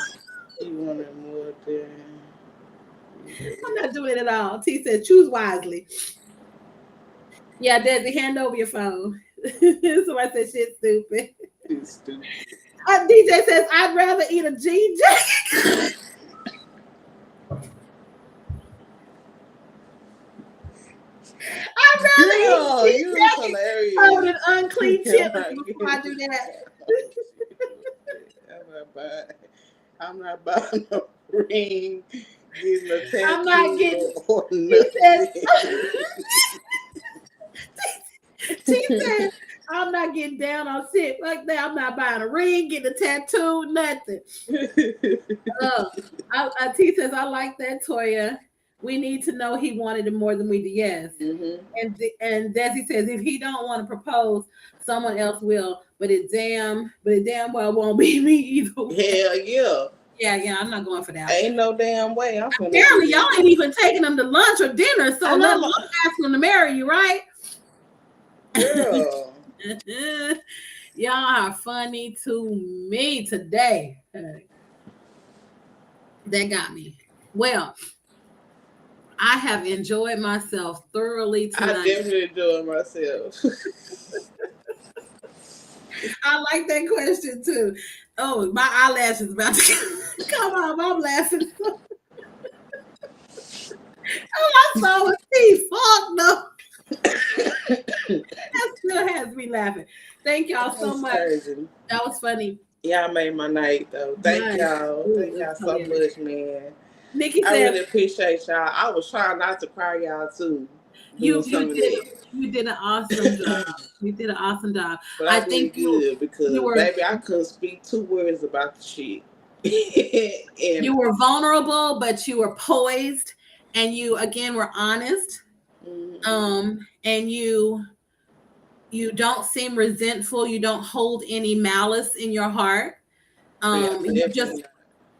You wanted more than... I'm not doing it at all. T said, choose wisely. Yeah, Desi, hand over your phone. Somebody said shit stupid. It's stupid. DJ says, I'd rather eat a GJ. I'd rather eat a GJ over an unclean chip before I do that. I'm not buying no ring, getting a tattoo. I'm not getting... She said, I'm not getting down on shit like that. I'm not buying a ring, getting a tattoo, nothing. T says, I like that, Toya. We need to know he wanted it more than we did. Yes. Mm-hmm. And Desi says, if he don't want to propose, someone else will. But it damn well won't be me either. Hell yeah. Yeah, I'm not going for that. Ain't no damn way. Apparently, y'all ain't even taking them to lunch or dinner, so let alone asking them to marry you, right? Girl. Y'all are funny to me today. That got me. Well, I have enjoyed myself thoroughly tonight. I definitely enjoyed myself. I like that question too. Oh, my eyelashes about to come off. I'm laughing. Oh, I saw his teeth. Fuck no. That still has me laughing. Thank y'all so much. Crazy. That was funny. Y'all made my night though. Thank y'all. Thank y'all so much, man. Nikki said, I really appreciate y'all. I was trying not to cry y'all too. You did an awesome job. You did an awesome job. But I think good because baby, I couldn't speak 2 words about the shit. You were vulnerable, but you were poised, and you again were honest. Mm-hmm. And you don't seem resentful. You don't hold any malice in your heart.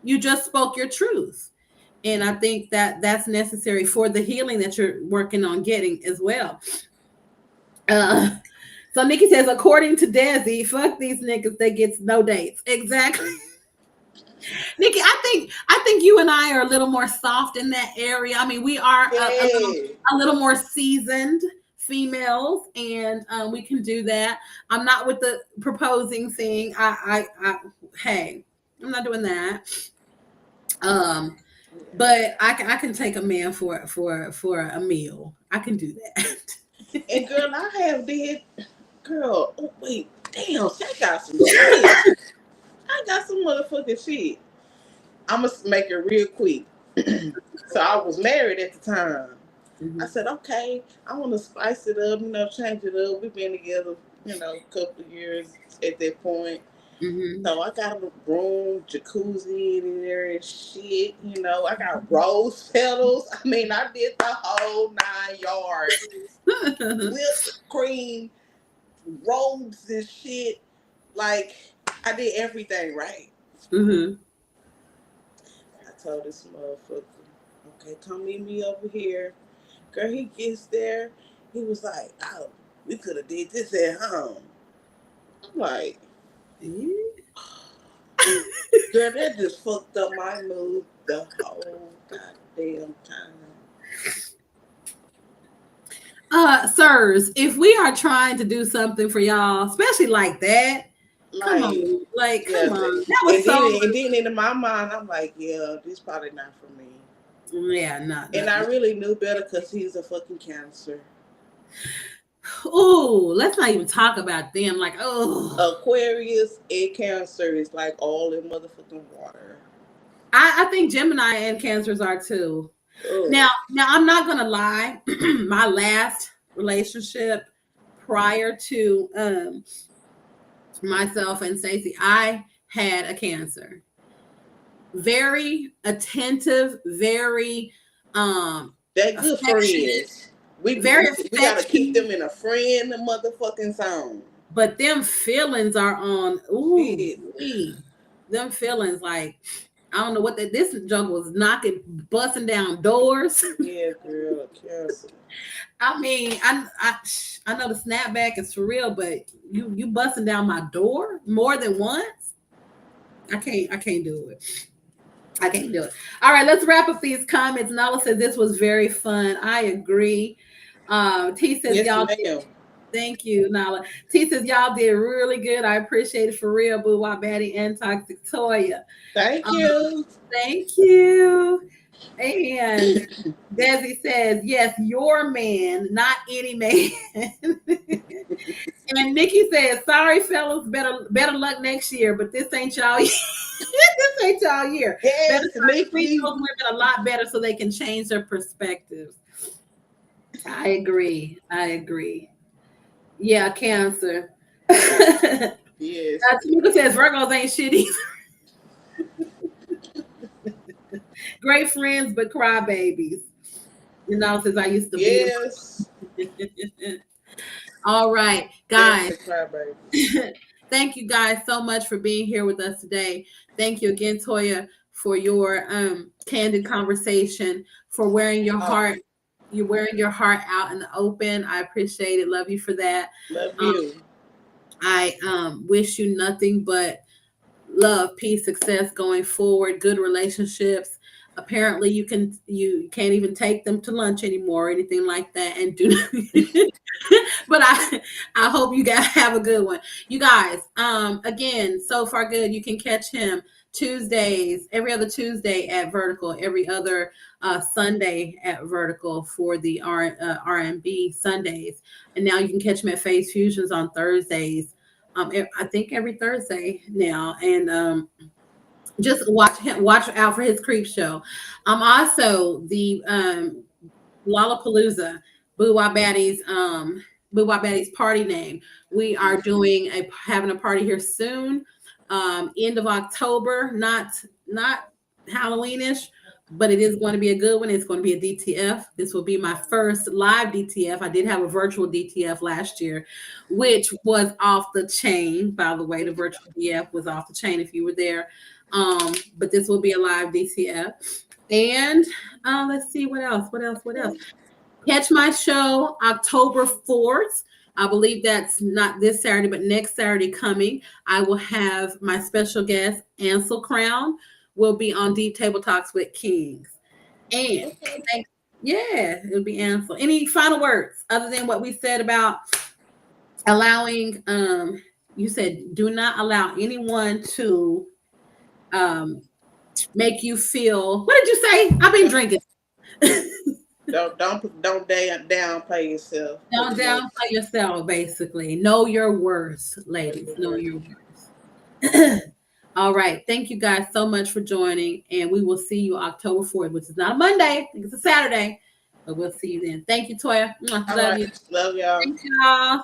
You just spoke your truth. And I think that that's necessary for the healing that you're working on getting as well. So Nikki says, according to Desi, fuck these niggas, they get no dates. Exactly. Nikki, I think you and I are a little more soft in that area. I mean, we are a little more seasoned females, and we can do that. I'm not with the proposing thing. Hey, I'm not doing that. But I can take a man for a meal. I can do that. And girl, I have did. Girl, oh wait, damn, I got some shit. I got some motherfucking shit. I'm gonna make it real quick. So I was married at the time. Mm-hmm. I said, okay, I want to spice it up, change it up. We've been together, a couple of years at that point. Mm-hmm. So I got a room, jacuzzi in there and shit. I got rose petals. I mean, I did the whole 9 yards. Whipped cream, robes and shit. Like, I did everything right. Mm-hmm. I told this motherfucker, okay, come meet me over here. Girl, he gets there. He was like, oh, we could have did this at home. I'm like, girl, that just fucked up my mood the whole goddamn time. Sirs, if we are trying to do something for y'all, especially like that, come on. That was and then in my mind, I'm like, yeah, this probably not for me. Yeah, not. And I really knew better because he's a fucking Cancer. Oh, let's not even talk about them. Like, oh, Aquarius and Cancer is like all in motherfucking water. I think Gemini and Cancers are too. Ugh. Now I'm not gonna lie. My last relationship prior to myself and Stacey, I had a Cancer. Very attentive, very they're good friends. We gotta keep them in a friend motherfucking zone. But them feelings are on. Them feelings, like, I don't know what this junk was knocking, busting down doors. Yeah, girl, Cancer. I mean, I know the snapback is for real, but you busting down my door more than once. I can't do it. I can't do it. All right, let's wrap up these comments. Nala says this was very fun. I agree. T says, yes, y'all. Thank you, Nala. T says y'all did really good. I appreciate it for real, Boudoir Baddie and Toxic Toya. Thank you. Thank you. And Desi says, yes, your man, not any man. And Nikki says, sorry, fellas, better luck next year, but this ain't y'all year. This ain't y'all year. Yes, better treat those women a lot better so they can change their perspectives. I agree. Yeah, Cancer. Yes. Nikki says Virgos ain't shit either. Great friends, but crybabies. Since I used to be. Yes. All right, guys. Thank you guys so much for being here with us today. Thank you again, Toya, for your candid conversation, for wearing your heart. You're wearing your heart out in the open. I appreciate it. Love you for that. Love you. I wish you nothing but love, peace, success going forward, good relationships. Apparently you can't even take them to lunch anymore or anything like that, and do but I hope you guys have a good one. You guys, again, so far good. You can catch him Tuesdays, every other Tuesday at Vertical, every other Sunday at Vertical for the R&B Sundays. And now you can catch him at Phase Fusions on Thursdays. I think every Thursday now. And just watch out for his creep show. I'm also the Lollapalooza, Boudoir Baddie's party name. We are having a party here soon, end of October, not Halloweenish, but it is going to be a good one. It's going to be a DTF. This will be my first live DTF. I did have a virtual DTF last year, which was off the chain. By the way, the virtual DTF was off the chain if you were there. But this will be a live DTF. And let's see what else. Catch my show October 4th. I believe that's not this Saturday, but next Saturday coming. I will have my special guest, Ansel Crown, will be on Deep Table Talks with Kings. And yeah, it'll be Ansel. Any final words other than what we said about allowing, you said do not allow anyone to make you feel, what did you say? I've been drinking. Don't downplay yourself. Don't downplay yourself, basically. Know your worth, ladies. Know your worth. All right. Thank you guys so much for joining. And we will see you October 4th, which is not a Monday. I think it's a Saturday. But we'll see you then. Thank you, Toya. Love you. Love y'all. Thank y'all.